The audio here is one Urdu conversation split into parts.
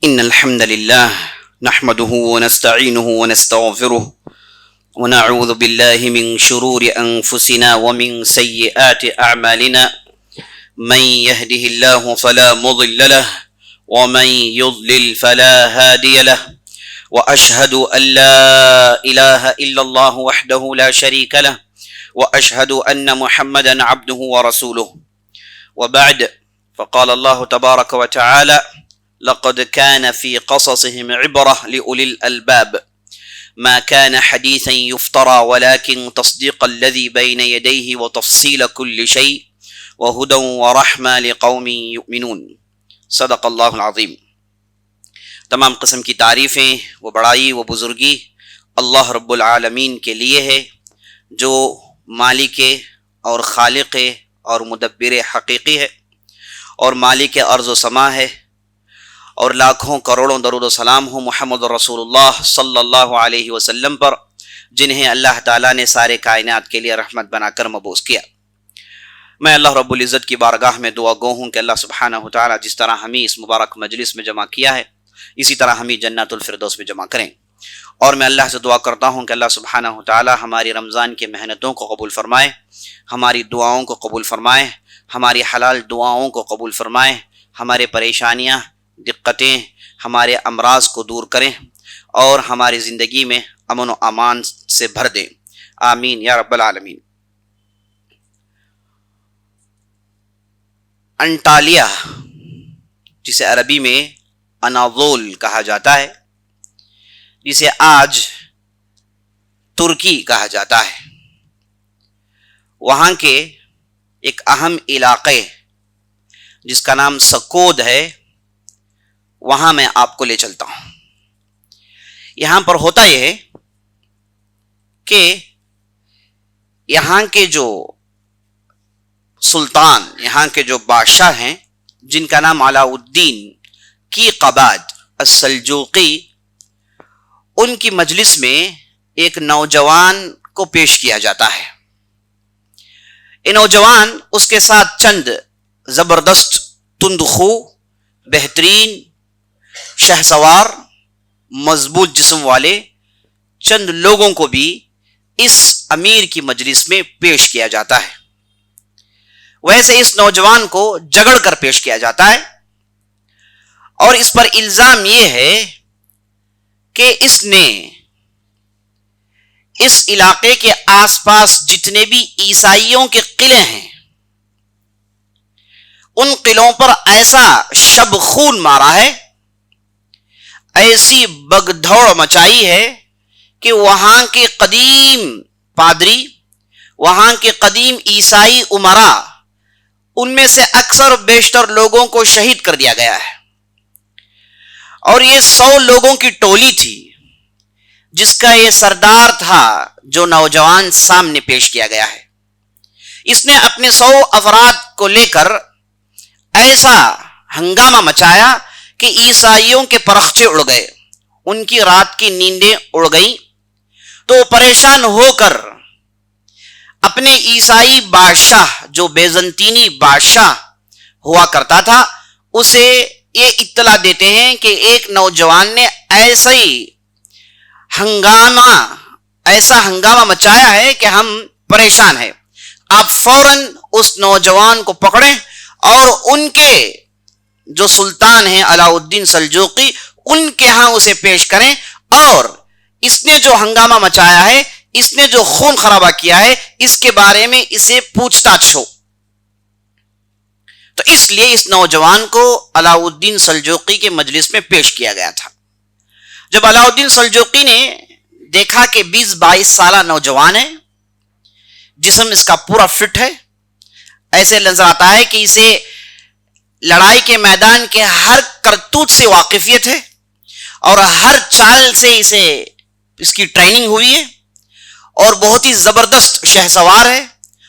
إن الحمد لله نحمده ونستعينه ونستغفره ونعوذ بالله من شرور أنفسنا ومن سيئات أعمالنا من يهده الله فلا مضل له ومن يضلل فلا هادي له وأشهد أن لا إله إلا الله وحده لا شريك له وأشهد أن محمدا عبده ورسوله وبعد فقال الله تبارك وتعالى لقد كان في قصصهم عبرة لأولي الألباب ما كان حديثا يفترى ولكن تصديق الذي بين يديه وتفصيل كل شيء وهدى ورحمة لقوم يؤمنون صدق اللہ العظیم۔ تمام قسم کی تعریفیں و بڑائی و بزرگی اللہ رب العالمین کے لیے ہے، جو مالک اور خالق اور مدبر حقیقی ہے اور مالک ارض و سما ہے، اور لاکھوں کروڑوں درود و سلام ہو محمد رسول اللہ صلی اللہ علیہ وسلم پر، جنہیں اللہ تعالیٰ نے سارے کائنات کے لیے رحمت بنا کر مبعوث کیا۔ میں اللہ رب العزت کی بارگاہ میں دعا گو ہوں کہ اللہ سبحانہ وتعالیٰ جس طرح ہمیں اس مبارک مجلس میں جمع کیا ہے، اسی طرح ہمیں جنت الفردوس میں جمع کریں۔ اور میں اللہ سے دعا کرتا ہوں کہ اللہ سبحانہ وتعالیٰ ہماری رمضان کی محنتوں کو قبول فرمائے، ہماری دعاؤں کو قبول فرمائے، ہماری حلال دعاؤں کو قبول فرمائے، ہمارے پریشانیاں، دقتیں، ہمارے امراض کو دور کریں، اور ہماری زندگی میں امن و امان سے بھر دیں، آمین یا رب العالمین۔ انٹالیہ، جسے عربی میں اناضول کہا جاتا ہے، جسے آج ترکی کہا جاتا ہے، وہاں کے ایک اہم علاقے جس کا نام سکود ہے، وہاں میں آپ کو لے چلتا ہوں۔ یہاں پر ہوتا یہ ہے کہ یہاں کے جو سلطان، یہاں کے جو بادشاہ ہیں، جن کا نام علاء الدین کیقباد السلجوقی، ان کی مجلس میں ایک نوجوان کو پیش کیا جاتا ہے۔ یہ نوجوان اس کے ساتھ چند زبردست، تندخو، بہترین، شہسوار، مضبوط جسم والے چند لوگوں کو بھی اس امیر کی مجلس میں پیش کیا جاتا ہے۔ ویسے اس نوجوان کو جگڑ کر پیش کیا جاتا ہے، اور اس پر الزام یہ ہے کہ اس نے اس علاقے کے آس پاس جتنے بھی عیسائیوں کے قلعے ہیں، ان قلعوں پر ایسا شب خون مارا ہے، ایسی بگ دوڑ مچائی ہے کہ وہاں کے قدیم پادری، وہاں کے قدیم عیسائی امرا، ان میں سے اکثر و بیشتر لوگوں کو شہید کر دیا گیا ہے، اور یہ 100 لوگوں کی ٹولی تھی جس کا یہ سردار تھا جو نوجوان سامنے پیش کیا گیا ہے۔ اس نے اپنے 100 افراد کو لے کر ایسا ہنگامہ مچایا کہ عیسائیوں کے پرخچے اڑ گئے، ان کی رات کی نیندیں اڑ گئیں، تو پریشان ہو کر اپنے عیسائی بادشاہ، جو بیزنطینی بادشاہ ہوا کرتا تھا، اسے یہ اطلاع دیتے ہیں کہ ایک نوجوان نے ایسا ہنگامہ مچایا ہے کہ ہم پریشان ہیں، آپ فوراً اس نوجوان کو پکڑیں اور ان کے جو سلطان ہیں علاء الدین سلجوقی، ان کے ہاں اسے پیش کریں، اور اس نے جو ہنگامہ مچایا ہے، اس نے جو خون خرابہ کیا ہے، اس کے بارے میں اسے پوچھ تاچھ ہو۔ تو اس لیے اس نوجوان کو علاء الدین سلجوقی کے مجلس میں پیش کیا گیا تھا۔ جب علاء الدین سلجوقی نے دیکھا کہ 20-22 سالہ نوجوان ہے، جسم اس کا پورا فٹ ہے، ایسے نظر آتا ہے کہ اسے لڑائی کے میدان کے ہر کرتوت سے واقفیت ہے، اور ہر چال سے اس کی ٹریننگ ہوئی ہے، اور بہت ہی زبردست شہسوار ہے،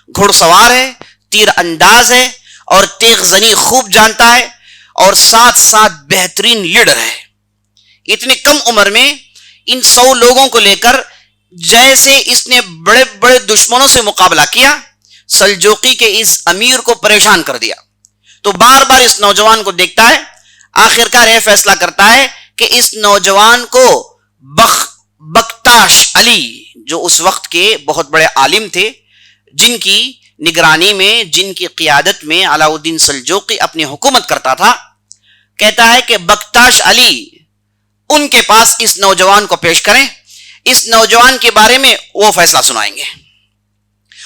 گھڑ سوار ہے، تیر انداز ہے، اور تیغ زنی خوب جانتا ہے، اور ساتھ ساتھ بہترین لیڈر ہے۔ اتنی کم عمر میں ان 100 لوگوں کو لے کر جیسے اس نے بڑے بڑے دشمنوں سے مقابلہ کیا، سلجوقی کے اس امیر کو پریشان کر دیا۔ تو بار بار اس نوجوان کو دیکھتا ہے، آخرکار یہ فیصلہ کرتا ہے کہ اس نوجوان کو بختاش علی، جو اس وقت کے بہت بڑے عالم تھے، جن کی نگرانی میں، جن کی قیادت میں علاء الدین سلجوقی اپنی حکومت کرتا تھا، کہتا ہے کہ بختاش علی ان کے پاس اس نوجوان کو پیش کریں، اس نوجوان کے بارے میں وہ فیصلہ سنائیں گے۔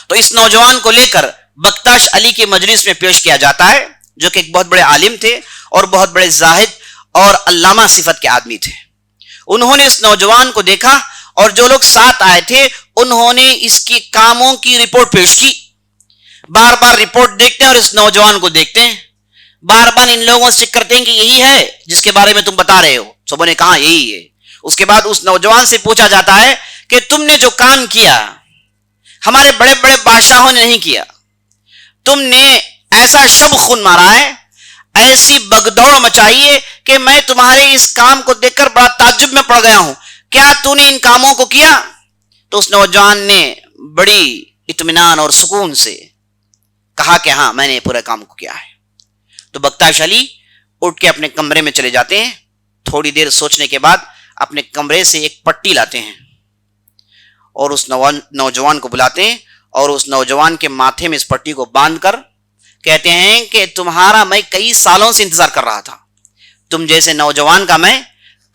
تو اس نوجوان کو لے کر بختاش علی کی مجلس میں پیش کیا جاتا ہے، جو کہ ایک بہت بڑے عالم تھے اور بہت بڑے زاہد اور علامہ صفت کے آدمی تھے۔ انہوں نے اس نوجوان کو دیکھا اور جو لوگ ساتھ آئے تھے انہوں نے اس کی کاموں کی رپورٹ پیش کی۔ بار بار رپورٹ دیکھتے ہیں اور اس نوجوان کو دیکھتے ہیں، بار بار ان لوگوں سے چیک کرتے ہیں کہ یہی ہے جس کے بارے میں تم بتا رہے ہو۔ سبوں نے کہا یہی ہے۔ اس کے بعد اس نوجوان سے پوچھا جاتا ہے کہ تم نے جو کام کیا ہمارے بڑے بڑے بادشاہوں نے نہیں کیا، تم نے ایسا شب خون مارا ہے، ایسی بگدوڑ مچائی ہے کہ میں تمہارے اس کام کو دیکھ کر بڑا تعجب میں پڑ گیا ہوں، کیا تو نے ان کاموں کو کیا؟ تو اس نوجوان نے بڑی اطمینان اور سکون سے کہا کہ ہاں میں نے پورے کام کو کیا ہے۔ تو بختاش علی اٹھ کے اپنے کمرے میں چلے جاتے ہیں، تھوڑی دیر سوچنے کے بعد اپنے کمرے سے ایک پٹی لاتے ہیں اور اس نوجوان کو بلاتے ہیں اور اس نوجوان کے ماتھے میں اس پٹی کو باندھ کر کہتے ہیں کہ تمہارا میں کئی سالوں سے انتظار کر رہا تھا، تم جیسے نوجوان کا میں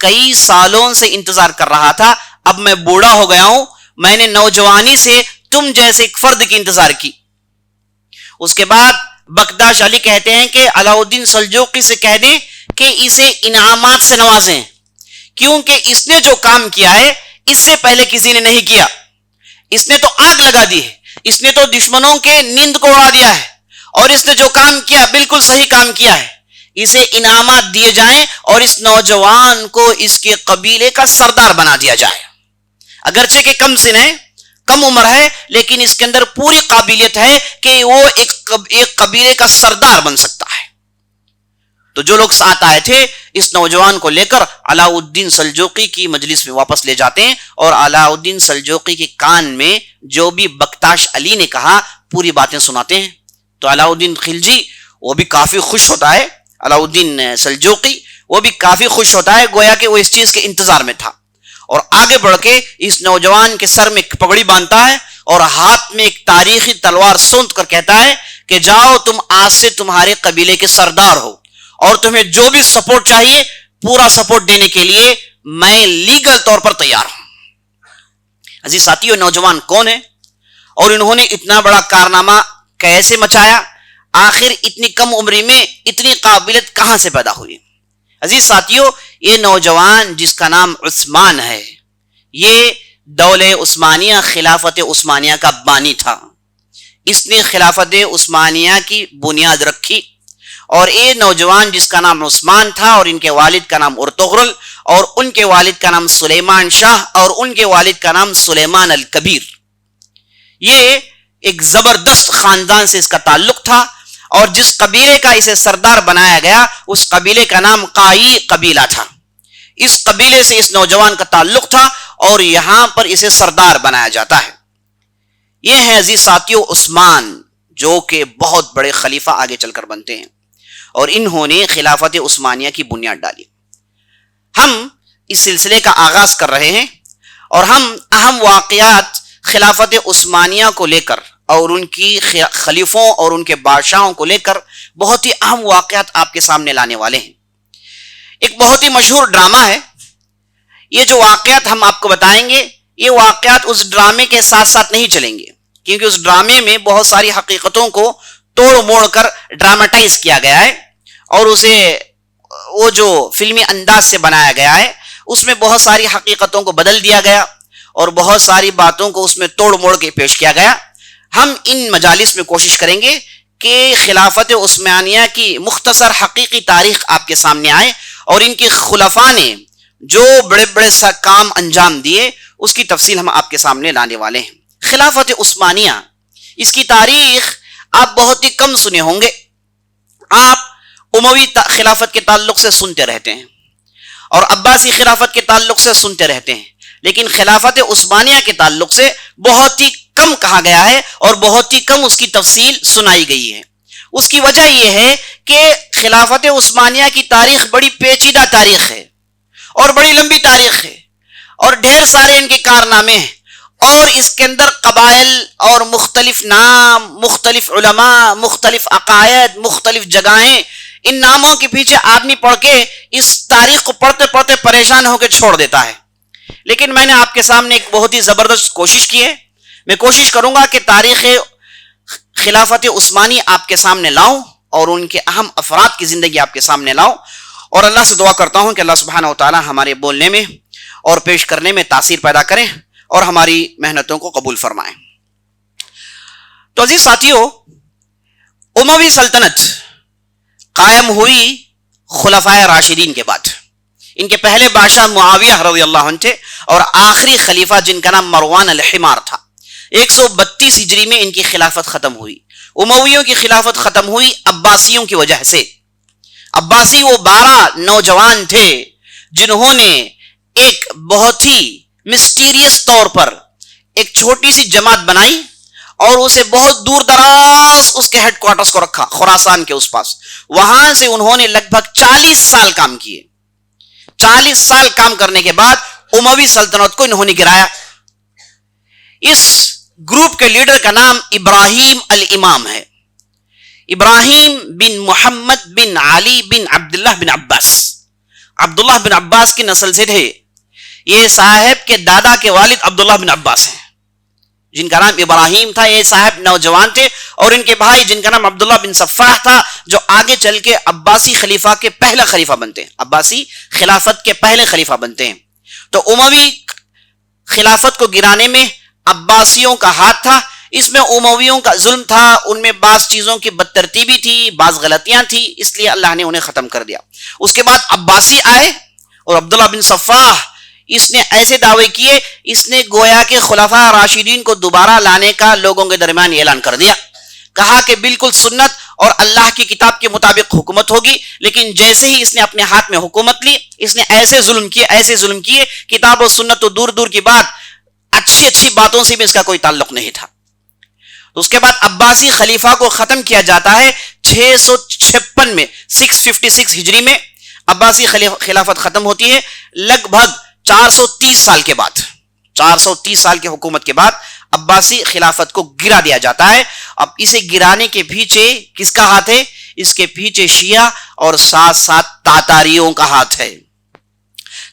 کئی سالوں سے انتظار کر رہا تھا، اب میں بوڑھا ہو گیا ہوں، میں نے نوجوانی سے تم جیسے ایک فرد کی انتظار کی۔ اس کے بعد بختاش علی کہتے ہیں کہ علاء الدین سلجوقی سے کہہ دیں کہ اسے انعامات سے نوازیں، کیونکہ اس نے جو کام کیا ہے اس سے پہلے کسی نے نہیں کیا۔ اس نے تو آگ لگا دی ہے، اس نے تو دشمنوں کے نیند کو اڑا دیا ہے، اور اس نے جو کام کیا بالکل صحیح کام کیا ہے، اسے انعامات دیے جائیں اور اس نوجوان کو اس کے قبیلے کا سردار بنا دیا جائے۔ اگرچہ کہ کم سن ہے، کم عمر ہے، لیکن اس کے اندر پوری قابلیت ہے کہ وہ ایک قبیلے کا سردار بن سکتا ہے۔ تو جو لوگ ساتھ آئے تھے اس نوجوان کو لے کر علاء الدین سلجوقی کی مجلس میں واپس لے جاتے ہیں اور علاء الدین سلجوقی کے کان میں جو بھی بختاش علی نے کہا پوری باتیں سناتے ہیں۔ تو علاء الدین خلجی وہ بھی کافی خوش ہوتا ہے، علاء الدین سلجوقی وہ بھی کافی خوش ہوتا ہے، گویا کہ وہ اس چیز کے انتظار میں تھا، اور آگے بڑھ کے اس نوجوان کے سر میں ایک پگڑی باندھتا ہے اور ہاتھ میں ایک تاریخی تلوار سونت کر کہتا ہے کہ جاؤ تم آج سے تمہارے قبیلے کے سردار ہو، اور تمہیں جو بھی سپورٹ چاہیے پورا سپورٹ دینے کے لیے میں لیگل طور پر تیار ہوں۔ عزیز ساتھیو، نوجوان کون ہے اور انہوں نے اتنا بڑا کارنامہ کیسے مچایا؟ آخر اتنی کم عمری میں اتنی قابلیت کہاں سے پیدا ہوئی؟ عزیز ساتھیو، یہ نوجوان جس کا نام عثمان ہے، یہ دولہ عثمانیہ، خلافت عثمانیہ کا بانی تھا۔ اس نے خلافت عثمانیہ کی بنیاد رکھی، اور یہ نوجوان جس کا نام عثمان تھا اور ان کے والد کا نام ارطغرل اور ان کے والد کا نام سلیمان شاہ اور ان کے والد کا نام سلیمان الکبیر، یہ ایک زبردست خاندان سے اس کا تعلق تھا، اور جس قبیلے کا اسے سردار بنایا گیا اس قبیلے کا نام قائی قبیلہ تھا۔ اس قبیلے سے اس نوجوان کا تعلق تھا اور یہاں پر اسے سردار بنایا جاتا ہے۔ یہ ہے عزیز ساتھیو عثمان، جو کہ بہت بڑے خلیفہ آگے چل کر بنتے ہیں، اور انہوں نے خلافت عثمانیہ کی بنیاد ڈالی۔ ہم اس سلسلے کا آغاز کر رہے ہیں اور ہم اہم واقعات خلافت عثمانیہ کو لے کر اور ان کی خلیفوں اور ان کے بادشاہوں کو لے کر بہت ہی اہم واقعات آپ کے سامنے لانے والے ہیں۔ ایک بہت ہی مشہور ڈرامہ ہے، یہ جو واقعات ہم آپ کو بتائیں گے یہ واقعات اس ڈرامے کے ساتھ ساتھ نہیں چلیں گے، کیونکہ اس ڈرامے میں بہت ساری حقیقتوں کو توڑ موڑ کر ڈراماٹائز کیا گیا ہے، اور اسے وہ جو فلمی انداز سے بنایا گیا ہے اس میں بہت ساری حقیقتوں کو بدل دیا گیا اور بہت ساری باتوں کو اس میں توڑ موڑ کے پیش کیا گیا۔ ہم ان مجالس میں کوشش کریں گے کہ خلافت عثمانیہ کی مختصر حقیقی تاریخ آپ کے سامنے آئے اور ان کے خلفاء نے جو بڑے بڑے کام انجام دیے اس کی تفصیل ہم آپ کے سامنے لانے والے ہیں۔ خلافت عثمانیہ، اس کی تاریخ آپ بہت ہی کم سنے ہوں گے، آپ اموی خلافت کے تعلق سے سنتے رہتے ہیں اور عباسی خلافت کے تعلق سے سنتے رہتے ہیں، لیکن خلافت عثمانیہ کے تعلق سے بہت ہی کم کہا گیا ہے اور بہت ہی کم اس کی تفصیل سنائی گئی ہے۔ اس کی وجہ یہ ہے کہ خلافت عثمانیہ کی تاریخ بڑی پیچیدہ تاریخ ہے اور بڑی لمبی تاریخ ہے اور ڈھیر سارے ان کے کارنامے ہیں، اور اس کے اندر قبائل اور مختلف نام، مختلف علماء، مختلف عقائد، مختلف جگہیں، ان ناموں کے پیچھے آدمی پڑھ کے اس تاریخ کو پڑھتے پڑھتے پریشان ہو کے چھوڑ دیتا ہے۔ لیکن میں نے آپ کے سامنے ایک بہت ہی زبردست کوشش کی ہے۔ میں کوشش کروں گا کہ تاریخ خلافت عثمانی آپ کے سامنے لاؤں اور ان کے اہم افراد کی زندگی آپ کے سامنے لاؤں، اور اللہ سے دعا کرتا ہوں کہ اللہ سبحانہ و تعالی ہمارے بولنے میں اور پیش کرنے میں تاثیر پیدا کریں اور ہماری محنتوں کو قبول فرمائیں۔ تو عزیز ساتھیو، اموی سلطنت قائم ہوئی خلفائے راشدین کے بعد۔ ان کے پہلے بادشاہ معاویہ رضی اللہ عنہ تھے، اور آخری خلیفہ جن کا نام مروان الحمار تھا۔ 132 ہجری میں ان کی خلافت ختم ہوئی۔ امویوں کی خلافت ختم ہوئی عباسیوں کی وجہ سے۔ عباسی وہ 12 نوجوان تھے جنہوں نے ایک بہت ہی مسٹیریس طور پر ایک چھوٹی سی جماعت بنائی اور اسے بہت دور دراز اس کے ہیڈ کوارٹرز کو رکھا، خراسان کے اس پاس۔ وہاں سے انہوں نے لگ بھگ 40 سال کام کیے۔ 40 سال کام کرنے کے بعد اموی سلطنت کو انہوں نے گرایا۔ اس گروپ کے لیڈر کا نام ابراہیم الامام ہے، ابراہیم بن محمد بن علی بن عبداللہ بن عباس۔ عبداللہ بن عباس کی نسل سے تھے۔ یہ صاحب کے دادا کے والد عبداللہ بن عباس ہیں جن کا نام ابراہیم تھا۔ یہ صاحب نوجوان تھے، اور ان کے بھائی جن کا نام عبداللہ بن صفاح تھا، جو آگے چل کے عباسی خلیفہ کے پہلا خلیفہ بنتے ہیں، عباسی خلافت کے پہلے خلیفہ بنتے ہیں۔ تو اموی خلافت کو گرانے میں عباسیوں کا ہاتھ تھا۔ اس میں امویوں کا ظلم تھا، ان میں بعض چیزوں کی بدترتیبی تھی، بعض غلطیاں تھی، اس لیے اللہ نے انہیں ختم کر دیا۔ اس کے بعد عباسی آئے، اور عبداللہ بن صفاح اس نے ایسے دعوے کیے، اس نے گویا کہ خلفاء راشدین کو دوبارہ لانے کا لوگوں کے درمیان اعلان کر دیا۔ کہا کہ بالکل سنت اور اللہ کی کتاب کے مطابق حکومت ہوگی، لیکن جیسے ہی اس نے اپنے ہاتھ میں حکومت لی، اس نے ایسے ظلم کیے، کتاب و سنت تو دور دور کی بات، اچھی باتوں سے بھی اس کا کوئی تعلق نہیں تھا۔ اس کے بعد عباسی خلیفہ کو ختم کیا جاتا ہے 656 میں، 656 ہجری میں عباسی خلافت ختم ہوتی ہے۔ لگ بھگ 430 سال کے بعد، 430 سال کی حکومت کے بعد عباسی خلافت کو گرا دیا جاتا ہے۔ اب اسے گرانے کے پیچھے کس کا ہاتھ ہے؟ اس کے پیچھے شیعہ اور ساتھ ساتھ تاتاریوں کا ہاتھ ہے۔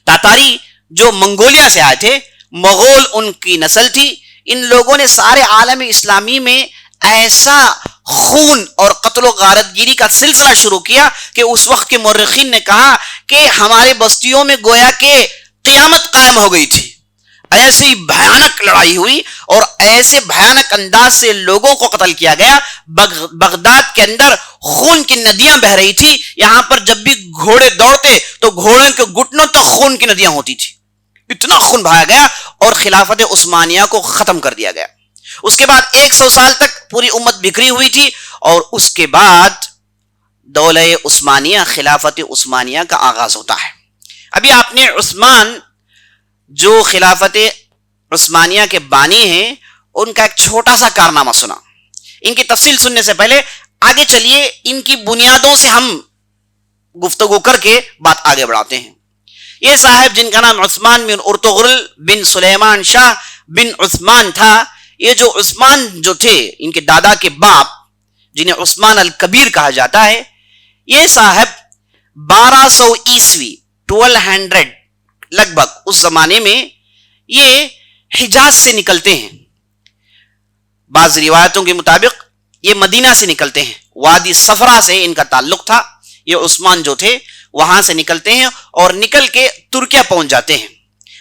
تاتاری جو منگولیا سے آئے تھے، مغول ان کی نسل تھی۔ ان لوگوں نے سارے عالم اسلامی میں ایسا خون اور قتل و غارت گیری کا سلسلہ شروع کیا کہ اس وقت کے مورخین نے کہا کہ ہمارے بستیوں میں گویا کہ قیامت قائم ہو گئی تھی۔ ایسی بھیانک لڑائی ہوئی اور ایسے بھیانک انداز سے لوگوں کو قتل کیا گیا۔ بغداد کے اندر خون کی ندیاں بہ رہی تھی۔ یہاں پر جب بھی گھوڑے دوڑتے تو گھوڑوں کے گھٹنوں تک خون کی ندیاں ہوتی تھی۔ اتنا خون بہایا گیا اور خلافت عثمانیہ کو ختم کر دیا گیا۔ اس کے بعد 100 سال تک پوری امت بکھری ہوئی تھی، اور اس کے بعد دولہ عثمانیہ، خلافت عثمانیہ کا آغاز ہوتا ہے۔ ابھی آپ نے عثمان جو خلافت عثمانیہ کے بانی ہیں، ان کا ایک چھوٹا سا کارنامہ سنا۔ ان کی تفصیل سننے سے پہلے آگے چلیے، ان کی بنیادوں سے ہم گفتگو کر کے بات آگے بڑھاتے ہیں۔ یہ صاحب جن کا نام عثمان بن ارطغرل بن سلیمان شاہ بن عثمان تھا، یہ جو عثمان جو تھے، ان کے دادا کے باپ جنہیں عثمان الکبیر کہا جاتا ہے، یہ صاحب 1200 عیسوی 1200 لگ بھگ اس زمانے میں یہ حجاز سے نکلتے ہیں۔ بعض روایتوں کے مطابق یہ مدینہ سے نکلتے ہیں، وادی صفرا سے ان کا تعلق تھا۔ یہ عثمان جو تھے وہاں سے نکلتے ہیں اور نکل کے ترکیہ پہنچ جاتے ہیں۔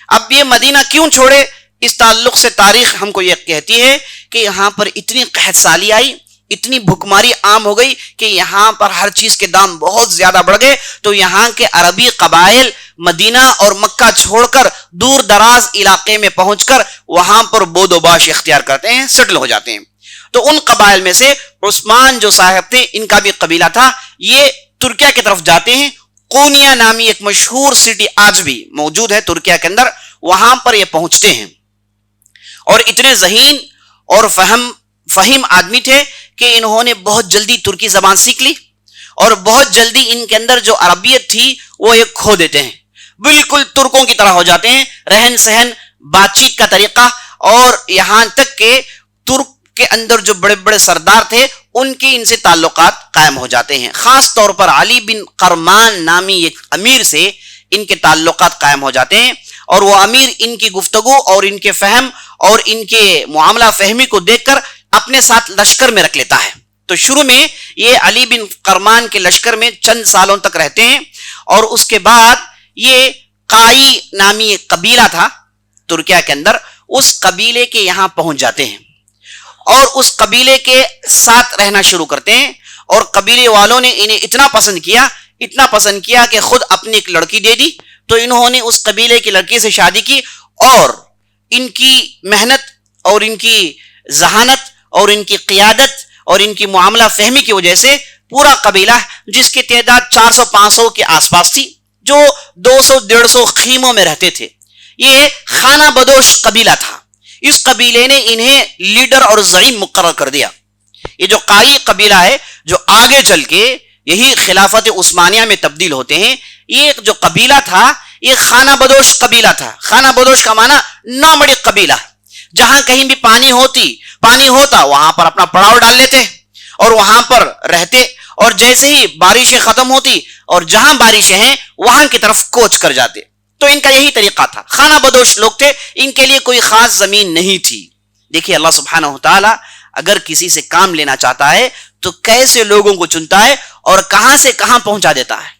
اب یہ مدینہ کیوں چھوڑے؟ اس تعلق سے تاریخ ہم کو یہ کہتی ہے کہ یہاں پر اتنی قحط سالی آئی، اتنی بھکماری عام ہو گئی کہ یہاں پر ہر چیز کے دام بہت زیادہ بڑھ گئے۔ تو یہاں کے عربی قبائل مدینہ اور مکہ چھوڑ کر دور دراز علاقے میں پہنچ کر وہاں پر بود و باش اختیار کرتے ہیں، سیٹل ہو جاتے ہیں۔ تو ان قبائل میں سے عثمان جو صاحب تھے، ان کا بھی قبیلہ تھا، یہ ترکیہ کی طرف جاتے ہیں۔ قونیہ نامی ایک مشہور سٹی آج بھی موجود ہے ترکیہ کے اندر، وہاں پر یہ پہنچتے ہیں، اور اتنے ذہین اور فہم آدمی تھے کہ انہوں نے بہت جلدی ترکی زبان سیکھ لی، اور بہت جلدی ان کے اندر جو عربیت تھی وہ ایک کھو دیتے ہیں، بالکل ترکوں کی طرح ہو جاتے ہیں، رہن سہن، بات چیت کا طریقہ، اور یہاں تک کہ ترک کے اندر جو بڑے بڑے سردار تھے ان کی ان سے تعلقات قائم ہو جاتے ہیں. خاص طور پر علی بن قرمان نامی ایک امیر سے ان کے تعلقات قائم ہو جاتے ہیں، اور وہ امیر ان کی گفتگو اور ان کے فہم اور ان کے معاملہ فہمی کو دیکھ کر اپنے ساتھ لشکر میں رکھ لیتا ہے. تو شروع میں یہ علی بن قرمان کے لشکر میں چند سالوں تک رہتے ہیں، اور اس کے بعد یہ قائی نامی ایک قبیلہ تھا ترکیہ کے اندر، اس قبیلے کے یہاں پہنچ جاتے ہیں اور اس قبیلے کے ساتھ رہنا شروع کرتے ہیں. اور قبیلے والوں نے انہیں اتنا پسند کیا کہ خود اپنی ایک لڑکی دے دی. تو انہوں نے اس قبیلے کی لڑکی سے شادی کی، اور ان کی محنت اور ان کی ذہانت اور ان کی قیادت اور ان کی معاملہ فہمی کی وجہ سے پورا قبیلہ، جس کی تعداد 400-500 کے آس پاس تھی، جو 200-150 خیموں میں رہتے تھے، یہ خانہ بدوش قبیلہ تھا. اس قبیلے نے انہیں لیڈر اور زعیم مقرر کر دیا. یہ جو قائی قبیلہ ہے جو آگے چل کے یہی خلافت عثمانیہ میں تبدیل ہوتے ہیں، یہ جو قبیلہ تھا یہ خانہ بدوش قبیلہ تھا. خانہ بدوش کا معنی نامڑی قبیلہ. جہاں کہیں بھی پانی ہوتا وہاں پر اپنا پڑاؤ ڈال لیتے اور وہاں پر رہتے، اور جیسے ہی بارشیں ختم ہوتی اور جہاں بارشیں ہیں وہاں کی طرف کوچ کر جاتے. تو ان کا یہی طریقہ تھا. خانہ بدوش لوگ تھے، ان کے لیے کوئی خاص زمین نہیں تھی. دیکھیے اللہ سبحانہ وتعالی اگر کسی سے کام لینا چاہتا ہے تو کیسے لوگوں کو چنتا ہے اور کہاں سے کہاں پہنچا دیتا ہے.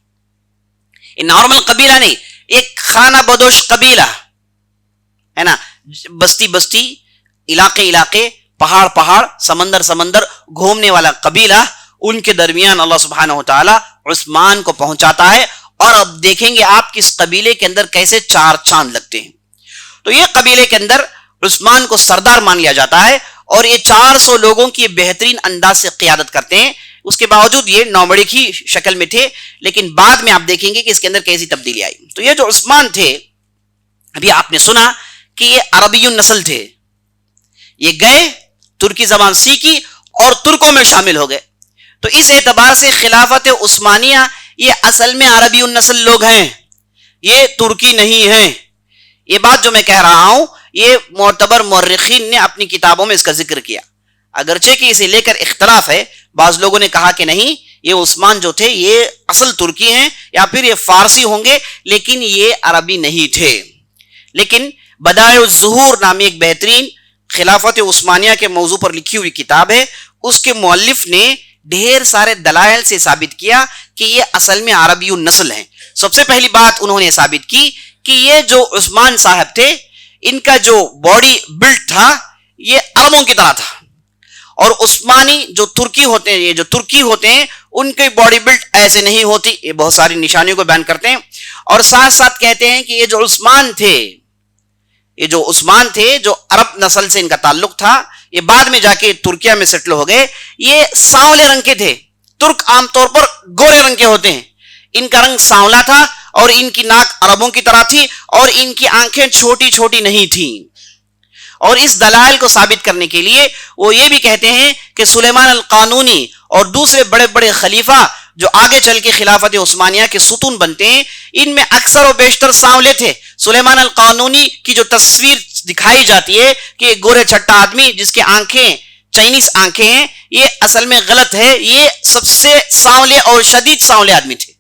یہ نارمل قبیلہ نہیں، ایک خانہ بدوش قبیلہ ہے نا، بستی علاقے، پہاڑ، سمندر گھومنے والا قبیلہ. ان کے درمیان اللہ سبحانہ وتعالی عثمان کو پہنچاتا ہے. اور اب دیکھیں گے آپ کس قبیلے کے اندر کیسے 4 چاند لگتے ہیں. تو یہ قبیلے کے اندر عثمان کو سردار مان لیا جاتا ہے، اور یہ 400 لوگوں کی بہترین انداز سے قیادت کرتے ہیں. اس کے باوجود یہ نومڑی کی شکل میں تھے، لیکن بعد میں آپ دیکھیں گے کہ اس کے اندر کیسی تبدیلی آئی. تو یہ جو عثمان تھے، ابھی آپ نے سنا کہ یہ عربی النسل تھے. یہ گئے، ترکی زبان سیکھی اور ترکوں میں شامل ہو گئے. تو اس اعتبار سے خلافت عثمانیہ یہ اصل میں عربی النسل لوگ ہیں، یہ ترکی نہیں ہیں. یہ بات جو میں کہہ رہا ہوں یہ معتبر مورخین نے اپنی کتابوں میں اس کا ذکر کیا، اگرچہ کہ اسے لے کر اختلاف ہے. بعض لوگوں نے کہا کہ نہیں، یہ عثمان جو تھے یہ اصل ترکی ہیں یا پھر یہ فارسی ہوں گے، لیکن یہ عربی نہیں تھے. لیکن بدائع الظہور نامی ایک بہترین خلافت عثمانیہ کے موضوع پر لکھی ہوئی کتاب ہے، اس کے مؤلف نے ڈھیر سارے دلائل سے ثابت کیا کہ یہ اصل میں عربی النسل ہیں. سب سے پہلی بات انہوں نے ثابت کی کہ یہ جو عثمان صاحب تھے، ان کا جو باڈی بلڈ تھا یہ عربوں کی طرح تھا، اور عثمانی جو ترکی ہوتے ہیں، یہ جو ترکی ہوتے ہیں، ان کی باڈی بلڈ ایسے نہیں ہوتی. یہ بہت ساری نشانیوں کو بیان کرتے ہیں، اور ساتھ ساتھ کہتے ہیں کہ یہ جو عثمان تھے جو عرب نسل سے ان کا تعلق تھا، یہ بعد میں جا کے ترکیہ میں سیٹل ہو گئے. یہ سانولے رنگ کے تھے. ترک عام طور پر گورے رنگ کے ہوتے ہیں، ان کا رنگ سانولا تھا، اور ان کی ناک عربوں کی طرح تھی، اور ان کی آنکھیں چھوٹی چھوٹی نہیں تھیں. اور اس دلائل کو ثابت کرنے کے لیے وہ یہ بھی کہتے ہیں کہ سلیمان القانونی اور دوسرے بڑے بڑے خلیفہ جو آگے چل کے خلافت عثمانیہ کے ستون بنتے ہیں، ان میں اکثر و بیشتر سانولے تھے. سلیمان القانونی کی جو تصویر دکھائی جاتی ہے کہ ایک گورے چھٹا آدمی جس کی آنکھیں چائنیز آنکھیں ہیں، یہ اصل میں غلط ہے. یہ سب سے سانولے اور شدید سانولے آدمی تھے.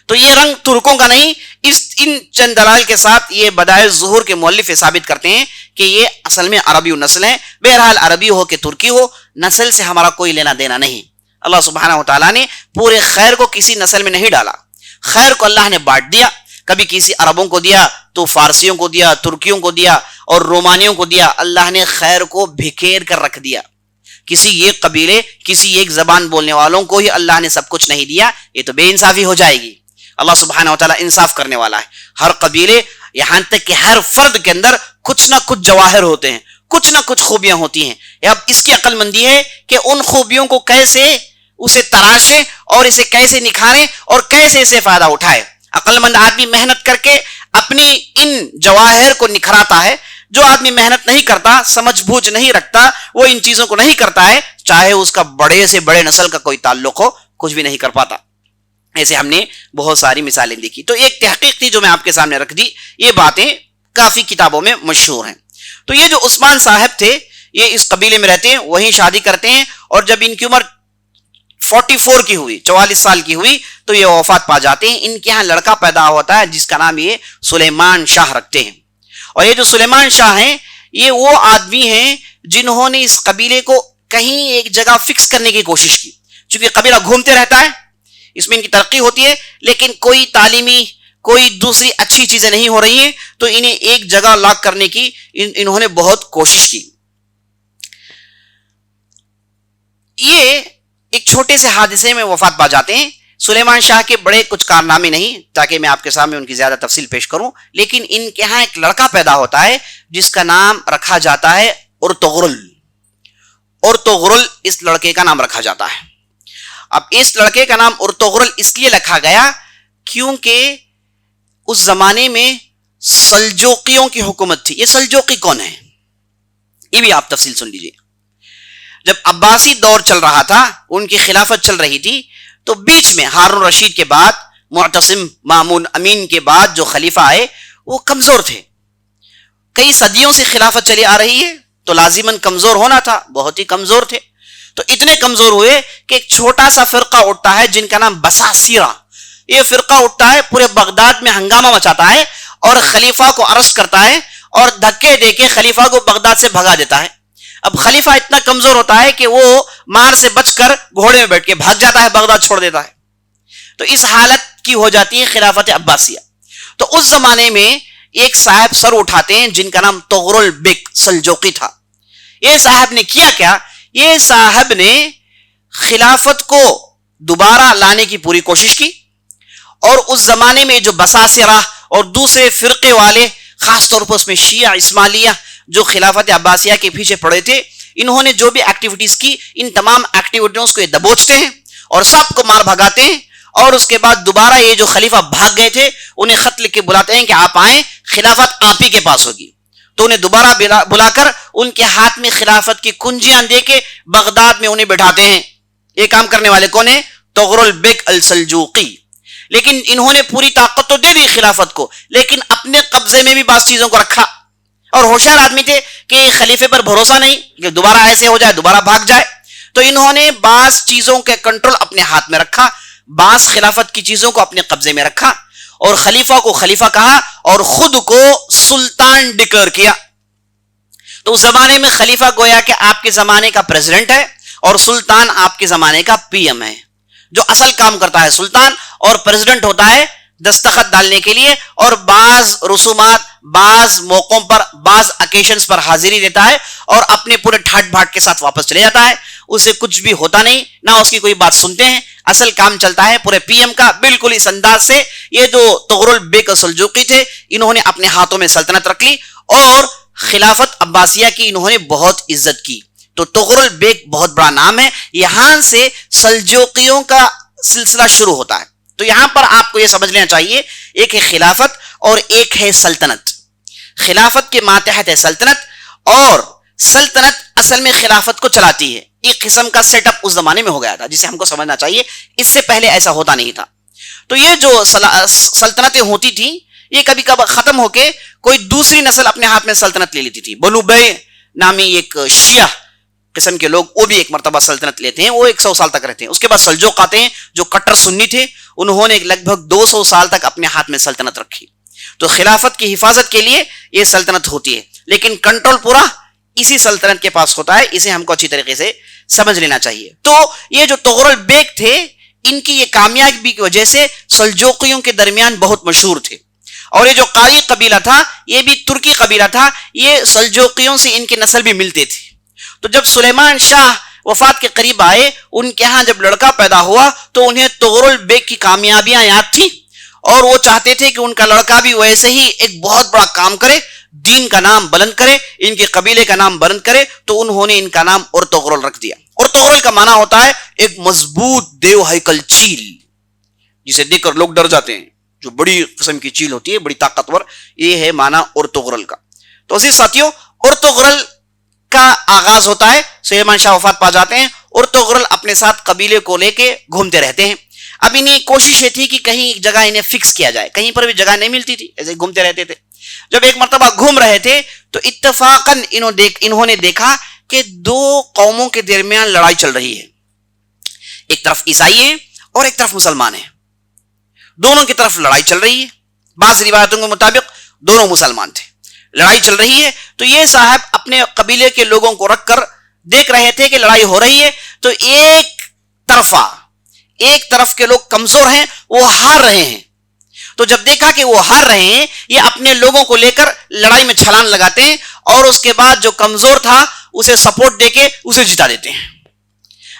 تو یہ رنگ ترکوں کا نہیں. ان چند دلائل کے ساتھ یہ بدائع ظہور کے مؤلف ثابت کرتے ہیں کہ یہ اصل میں عربی نسل ہیں. بہرحال عربی ہو کہ ترکی ہو، نسل سے ہمارا کوئی لینا دینا نہیں. اللہ سبحانہ وتعالیٰ نے پورے خیر کو کسی نسل میں نہیں ڈالا. خیر کو اللہ نے بانٹ دیا، کبھی کسی عربوں کو دیا تو فارسیوں کو دیا، ترکیوں کو دیا اور رومانیوں کو دیا. اللہ نے خیر کو بکھیر کر رکھ دیا. کسی ایک قبیلے، کسی ایک زبان بولنے والوں کو ہی اللہ نے سب کچھ نہیں دیا. یہ تو بے انصافی ہو جائے گی. اللہ سبحانہ وتعالیٰ انصاف کرنے والا ہے. ہر قبیلے، یہاں تک کہ ہر فرد کے اندر کچھ نہ کچھ جواہر ہوتے ہیں، کچھ نہ کچھ خوبیاں ہوتی ہیں. اب اس کی عقل مندی ہے کہ ان خوبیوں کو کیسے اسے تراشے اور اسے کیسے نکھارے اور کیسے اسے فائدہ اٹھائے. عقل مند آدمی محنت کر کے اپنی ان جواہر کو نکھراتا ہے. جو آدمی محنت نہیں کرتا، سمجھ بوجھ نہیں رکھتا، وہ ان چیزوں کو نہیں کرتا ہے، چاہے اس کا بڑے سے بڑے نسل کا کوئی تعلق ہو، کچھ بھی نہیں کر پاتا. ایسے ہم نے بہت ساری مثالیں دیکھی. تو ایک تحقیق تھی جو میں آپ کے سامنے رکھ دی. یہ باتیں کافی کتابوں میں مشہور ہیں. تو یہ جو عثمان صاحب تھے یہ اس قبیلے میں رہتے ہیں، وہیں شادی کرتے ہیں، اور جب ان کی عمر 44 کی ہوئی، 44 سال کی ہوئی، تو یہ وفات پا جاتے ہیں. ان کے ہاں لڑکا پیدا ہوتا ہے جس کا نام یہ سلیمان شاہ رکھتے ہیں. اور یہ جو سلیمان شاہ ہیں یہ وہ آدمی ہیں جنہوں نے اس قبیلے کو کہیں ایک جگہ فکس کرنے کی کوشش کی. چونکہ قبیلہ گھومتے رہتا ہے، اس میں ان کی ترقی ہوتی ہے، لیکن کوئی تعلیمی کوئی دوسری اچھی چیزیں نہیں ہو رہی ہیں، تو انہیں ایک جگہ لاک کرنے کی انہوں نے بہت کوشش کی. یہ ایک چھوٹے سے حادثے میں وفات پا جاتے ہیں. سلیمان شاہ کے بڑے کچھ کارنامے نہیں، تاکہ میں آپ کے سامنے ان کی زیادہ تفصیل پیش کروں، لیکن ان کے ہاں ایک لڑکا پیدا ہوتا ہے جس کا نام رکھا جاتا ہے ارطغرل. ارطغرل اس لڑکے کا نام رکھا جاتا ہے. اب اس لڑکے کا نام ارطغرل اس لیے رکھا گیا کیونکہ اس زمانے میں سلجوقیوں کی حکومت تھی. یہ سلجوقی کون ہے یہ بھی آپ تفصیل سن لیجئے. جب عباسی دور چل رہا تھا، ان کی خلافت چل رہی تھی، تو بیچ میں ہارون رشید کے بعد، معتصم مامون امین کے بعد جو خلیفہ آئے وہ کمزور تھے. کئی صدیوں سے خلافت چلی آ رہی ہے تو لازماً کمزور ہونا تھا، بہت ہی کمزور تھے. تو اتنے کمزور ہوئے کہ ایک چھوٹا سا فرقہ اٹھتا ہے جن کا نام بساسیرہ. یہ فرقہ اٹھتا ہے، پورے بغداد میں ہنگامہ مچاتا ہے اور خلیفہ کو ارسٹ کرتا ہے اور دھکے دے کے خلیفہ کو بغداد سے بھگا دیتا ہے. اب خلیفہ اتنا کمزور ہوتا ہے کہ وہ مار سے بچ کر گھوڑے میں بیٹھ کے بھاگ جاتا ہے، بغداد چھوڑ دیتا ہے. تو اس حالت کی ہو جاتی ہے خلافت عباسیہ. تو اس زمانے میں ایک صاحب سر اٹھاتے ہیں جن کا نام طغرل بیگ سلجوقی تھا. یہ صاحب نے کیا کیا؟ یہ صاحب نے خلافت کو دوبارہ لانے کی پوری کوشش کی، اور اس زمانے میں جو بساسرہ اور دوسرے فرقے والے، خاص طور پر اس میں شیعہ اسماعیلیہ جو خلافت عباسیہ کے پیچھے پڑے تھے، انہوں نے جو بھی ایکٹیویٹیز کی، ان تمام ایکٹیویٹیز کو یہ دبوچتے ہیں اور سب کو مار بھگاتے ہیں. اور اس کے بعد دوبارہ یہ جو خلیفہ بھاگ گئے تھے انہیں خط لکھ کے بلاتے ہیں کہ آپ آئیں، خلافت آپ ہی کے پاس ہوگی. تو انہیں دوبارہ بلا کر ان کے ہاتھ میں خلافت کی کنجیاں دے کے بغداد میں انہیں بٹھاتے ہیں. یہ کام کرنے والے کون ہیں؟ طغرل بیگ السلجوقی. لیکن انہوں نے پوری طاقت تو دے دی خلافت کو، لیکن اپنے قبضے میں بھی بعض چیزوں کو رکھا. اور ہوشیار آدمی تھے کہ خلیفے پر بھروسہ نہیں کہ دوبارہ ایسے ہو جائے، دوبارہ بھاگ جائے. تو انہوں نے بعض چیزوں کے کنٹرول اپنے ہاتھ میں رکھا، بعض خلافت کی چیزوں کو اپنے قبضے میں رکھا، اور خلیفہ کو خلیفہ کہا اور خود کو سلطان ڈکلیئر کیا. تو اس زمانے میں خلیفہ گویا کہ آپ کے زمانے کا پریزیڈنٹ ہے، اور سلطان آپ کے زمانے کا پی ایم ہے. جو اصل کام کرتا ہے سلطان، اور پریزیڈنٹ ہوتا ہے دستخط ڈالنے کے لیے، اور بعض رسومات، بعض موقعوں پر، بعض اکیشنز پر حاضری دیتا ہے، اور اپنے پورے ٹھاٹ بھاٹ کے ساتھ واپس چلے جاتا ہے. اسے کچھ بھی ہوتا نہیں، نہ اس کی کوئی بات سنتے ہیں. اصل کام چلتا ہے پورے پی ایم کا. بالکل اس انداز سے یہ جو طغرل بیگ سلجوقی تھے، انہوں نے اپنے ہاتھوں میں سلطنت رکھ لی اور خلافت عباسیہ کی انہوں نے بہت عزت کی. تو طغرل بیگ بہت بڑا نام ہے. یہاں سے سلجوقیوں کا سلسلہ شروع ہوتا ہے. تو یہاں پر آپ کو یہ سمجھ لینا چاہیے، ایک ہے خلافت اور ایک ہے سلطنت. خلافت کے ماتحت ہے سلطنت، اور سلطنت اصل میں خلافت کو چلاتی ہے. ایک قسم کا سیٹ اپ اس زمانے میں ہو گیا تھا جسے ہم کو سمجھنا چاہیے. اس سے پہلے ایسا ہوتا نہیں تھا. تو یہ جو سلطنتیں ہوتی تھیں یہ کبھی کبھی ختم ہو کے کوئی دوسری نسل اپنے ہاتھ میں سلطنت لے لیتی تھی. بنو بے نامی ایک شیعہ قسم کے لوگ، وہ بھی ایک مرتبہ سلطنت لیتے ہیں، وہ 100 سال تک رہتے ہیں. اس کے بعد سلجوق آتے ہیں جو کٹر سنی تھے، انہوں نے لگ بھگ 200 سال تک اپنے ہاتھ میں سلطنت رکھی. تو خلافت کی حفاظت کے لیے یہ سلطنت ہوتی ہے، لیکن کنٹرول پورا اسی سلطنت کے پاس ہوتا ہے. اسے ہم کو اچھی طریقے سے سمجھ لینا چاہیے. تو یہ جو طغرل بیگ تھے، ان کی یہ کامیابی کی وجہ سے سلجوقیوں کے درمیان بہت مشہور تھے. اور یہ جو قاری قبیلہ تھا یہ بھی ترکی قبیلہ تھا. یہ سلجوقیوں سے ان کی نسل بھی ملتے تھے. تو جب سلیمان شاہ وفات کے قریب آئے، ان کے ہاں جب لڑکا پیدا ہوا تو انہیں طغرل بیگ کی کامیابیاں یاد تھی، اور وہ چاہتے تھے کہ ان کا لڑکا بھی ویسے ہی ایک بہت بڑا کام کرے، دین کا نام بلند کرے، ان کے قبیلے کا نام بلند کرے. تو انہوں نے ان کا نام ارطغرل رکھ دیا. ارطغرل کا معنی ہوتا ہے ایک مضبوط دیو ہیکل چیل، جسے دیکھ کر لوگ ڈر جاتے ہیں، جو بڑی قسم کی چیل ہوتی ہے، بڑی طاقتور. یہ ہے معنی ارطغرل کا. تو عزیز ساتھیوں، ارطغرل کا آغاز ہوتا ہے، سلیمان شاہ وفات پا جاتے ہیں، ارطغرل اپنے ساتھ قبیلے کو لے کے گھومتے رہتے ہیں۔ اب انہیں کوشش یہ تھی کہ کہیں ایک جگہ انہیں فکس کیا جائے، کہیں پر بھی جگہ نہیں ملتی تھی، ایسے گھومتے رہتے تھے۔ جب ایک مرتبہ گھوم رہے تھے تو اتفاقاً انہوں نے دیکھا کہ دو قوموں کے درمیان لڑائی چل رہی ہے، ایک طرف عیسائی ہیں اور ایک طرف مسلمان ہیں، دونوں کی طرف لڑائی چل رہی ہے۔ بعض روایتوں کے مطابق دونوں مسلمان تھے، لڑائی چل رہی ہے۔ تو یہ صاحب اپنے قبیلے کے لوگوں کو رکھ کر دیکھ رہے تھے کہ لڑائی ہو رہی ہے، تو ایک طرف کے لوگ کمزور ہیں، وہ ہار رہے ہیں۔ تو جب دیکھا کہ وہ ہار رہے ہیں، یہ اپنے لوگوں کو لے کر لڑائی میں چھلانگ لگاتے ہیں اور اس کے بعد جو کمزور تھا اسے سپورٹ دے کے اسے جتا دیتے ہیں۔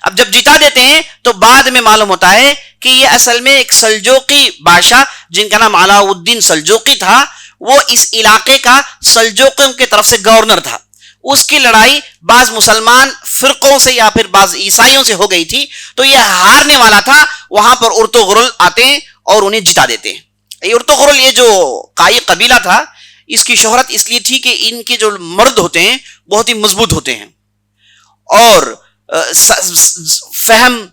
اب جب جتا دیتے ہیں تو بعد میں معلوم ہوتا ہے کہ یہ اصل میں ایک سلجوقی بادشاہ جن کا نام علاء الدین سلجوقی تھا، وہ اس علاقے کا سلجوقیوں کی طرف سے گورنر تھا۔ اس کی لڑائی بعض مسلمان فرقوں سے یا پھر بعض عیسائیوں سے ہو گئی تھی، تو یہ ہارنے والا تھا۔ وہاں پر ارطغرل آتے ہیں اور انہیں جتا دیتے ہیں۔ ارطغرل یہ جو قائی قبیلہ تھا، اس کی شہرت اس لیے تھی کہ ان کے جو مرد ہوتے ہیں بہت ہی مضبوط ہوتے ہیں اور فہم،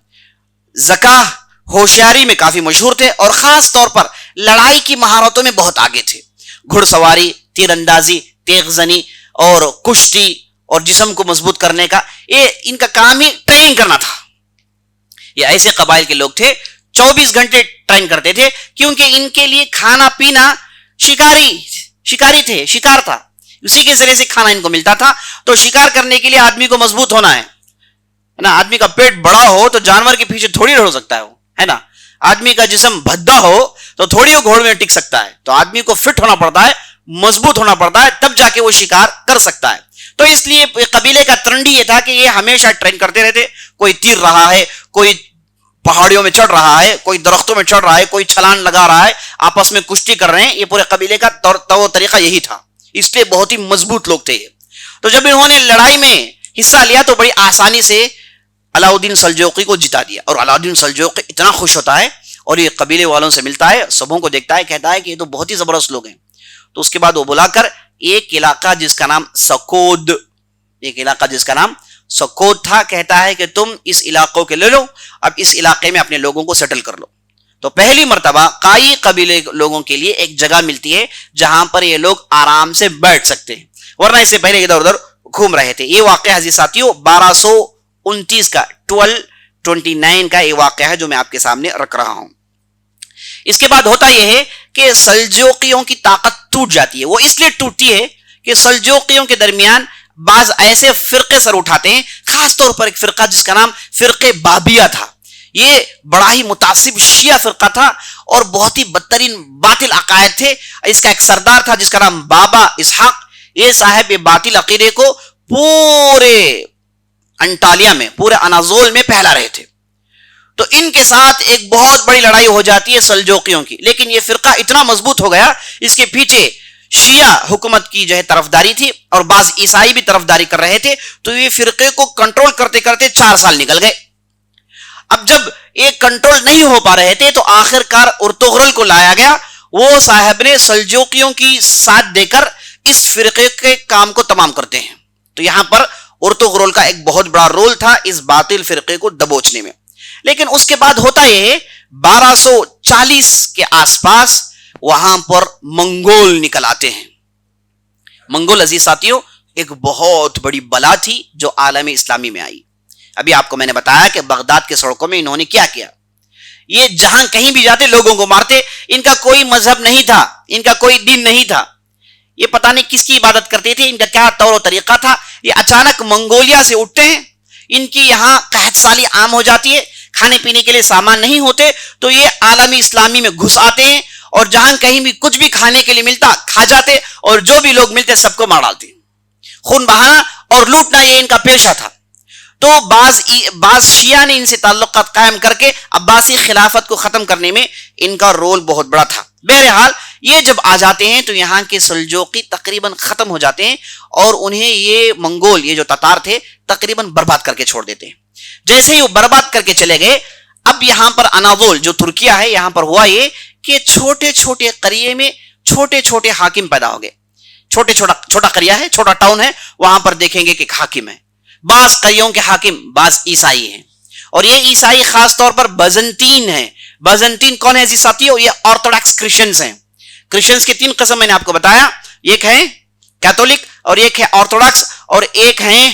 ذکا، ہوشیاری میں کافی مشہور تھے، اور خاص طور پر لڑائی کی مہارتوں میں بہت آگے تھے۔ گھڑ سواری، تیر اندازی، تیغ زنی اور کشتی اور جسم کو مضبوط کرنے کا، یہ ان کا کام ہی ٹریننگ کرنا تھا۔ یہ ایسے قبائل کے لوگ تھے 24 گھنٹے ٹرین کرتے تھے، کیونکہ ان کے لیے کھانا پینا شکاری تھے، شکار تھا، اسی کے ذریعے سے کھانا ان کو ملتا تھا۔ تو شکار کرنے کے لیے آدمی کو مضبوط ہونا ہے نا، آدمی کا پیٹ بڑا ہو تو جانور کے پیچھے تھوڑی ہو سکتا ہے نا، آدمی کا جسم بھدا ہو تو تھوڑی وہ گھوڑ میں ٹک سکتا ہے، تو آدمی کو فٹ ہونا پڑتا ہے، مضبوط ہونا پڑتا ہے، تب جا کے وہ شکار کر سکتا ہے۔ تو اس لیے قبیلے کا ترنڈی یہ تھا کہ یہ ہمیشہ ٹرین کرتے رہتے، کوئی تیر رہا ہے، کوئی پہاڑیوں میں چڑھ رہا ہے، کوئی درختوں میں چڑھ رہا ہے، کوئی چھلان لگا رہا ہے، آپس میں کشتی کر رہے ہیں۔ یہ پورے قبیلے کا طریقہ یہی تھا، اس لیے بہت ہی مضبوط لوگ تھے۔ تو جب انہوں نے لڑائی میں حصہ لیا تو بڑی آسانی سے علاء الدین سلجوقی کو جتا دیا، اور علاء الدین سلجوقی اتنا خوش ہوتا ہے اور یہ قبیلے والوں سے ملتا ہے، سبوں کو دیکھتا ہے، کہتا ہے کہ یہ تو بہت ہی زبردست لوگ ہیں۔ تو اس کے بعد وہ بلا کر ایک علاقہ جس کا نام سکود تھا، کہتا ہے کہ تم اس علاقوں کے لے لو، اب اس علاقے میں اپنے لوگوں کو سیٹل کر لو۔ تو پہلی مرتبہ قائی قبیلے لوگوں کے لیے ایک جگہ ملتی ہے جہاں پر یہ لوگ آرام سے بیٹھ سکتے ہیں، ورنہ اس سے پہلے ادھر ادھر گھوم رہے تھے۔ یہ واقعہ حضرت ساتھیوں 1229 کا 1229 کا یہ واقعہ ہے جو میں آپ کے سامنے رکھ رہا ہوں۔ اس کے بعد ہوتا یہ ہے کہ سلجوقیوں کی طاقت ٹوٹ جاتی ہے۔ وہ اس لیے ٹوٹتی ہے کہ سلجوقیوں کے درمیان بعض ایسے فرقے سر اٹھاتے ہیں، خاص طور پر ایک فرقہ جس کا نام فرقے بابیہ تھا۔ یہ بڑا ہی متعصب شیعہ فرقہ تھا اور بہت ہی بدترین باطل عقائد تھے۔ اس کا ایک سردار تھا جس کا نام بابا اسحاق۔ یہ صاحب یہ باطل عقیدے کو پورے انٹالیا میں، پورے اناضول میں پھیلا رہے تھے۔ تو ان کے ساتھ ایک بہت بڑی لڑائی ہو جاتی ہے سلجوقیوں کی، لیکن یہ فرقہ اتنا مضبوط ہو گیا، اس کے پیچھے شیعہ حکومت کی جو ہے طرفداری تھی اور بعض عیسائی بھی طرفداری کر رہے تھے، تو یہ فرقے کو کنٹرول کرتے کرتے 4 سال نکل گئے۔ اب جب یہ کنٹرول نہیں ہو پا رہے تھے تو آخر کار ارطغرل کو لایا گیا، وہ صاحب نے سلجوقیوں کی ساتھ دے کر اس فرقے کے کام کو تمام کرتے ہیں۔ تو یہاں پر ارطغرل کا ایک بہت بڑا رول تھا اس باطل فرقے کو دبوچنے میں۔ لیکن اس کے بعد ہوتا یہ 1240 کے آس پاس وہاں پر منگول نکل آتے ہیں۔ منگول عزیز ساتھیوں ایک بہت بڑی بلا تھی جو عالم اسلامی میں آئی۔ ابھی آپ کو میں نے بتایا کہ بغداد کے سڑکوں میں انہوں نے کیا کیا، یہ جہاں کہیں بھی جاتے لوگوں کو مارتے، ان کا کوئی مذہب نہیں تھا، ان کا کوئی دین نہیں تھا، یہ پتہ نہیں کس کی عبادت کرتے تھے، ان کا کیا طور و طریقہ تھا۔ یہ اچانک منگولیا سے اٹھتے ہیں، ان کی یہاں قحط سالی عام ہو جاتی ہے، کھانے پینے کے لیے سامان نہیں ہوتے، تو یہ عالمی اسلامی میں گھس آتے ہیں اور جہاں کہیں بھی کچھ بھی کھانے کے لیے ملتا کھا جاتے، اور جو بھی لوگ ملتے سب کو مار ڈالتے۔ خون بہانا اور لوٹنا یہ ان کا پیشہ تھا۔ تو بعض شیعہ نے ان سے تعلقات قائم کر کے عباسی خلافت کو ختم کرنے میں ان کا رول بہت بڑا تھا۔ بہرحال یہ جب آ جاتے ہیں تو یہاں کے سلجوقی تقریباً ختم ہو جاتے ہیں اور انہیں یہ منگول، یہ جو تتار تھے، تقریباً برباد کر کے چھوڑ دیتے ہیں۔ جیسے ہی وہ برباد کر کے چلے گئے، اب یہاں پر اناضول جو ترکیہ ہے، یہاں پر ہوا یہ کہ چھوٹے چھوٹے قریے میں چھوٹے چھوٹے حاکم پیدا ہو گئے۔ چھوٹا قریہ ہے، چھوٹا ٹاؤن ہے، وہاں پر دیکھیں گے کہ ایک حاکم ہے. بعض قریوں کے حاکم بعض عیسائی ہیں، اور یہ عیسائی خاص طور پر بازنطین ہیں. بازنطین کون ہے جی ساتھیو؟ یہ آرتھوڈاکس کرسچنز ہیں. کرسچنز کے 3 قسم میں نے آپ کو بتایا، ایک ہے کیتھولک، اور ایک ہے آرتھوڈاکس، اور ایک ہے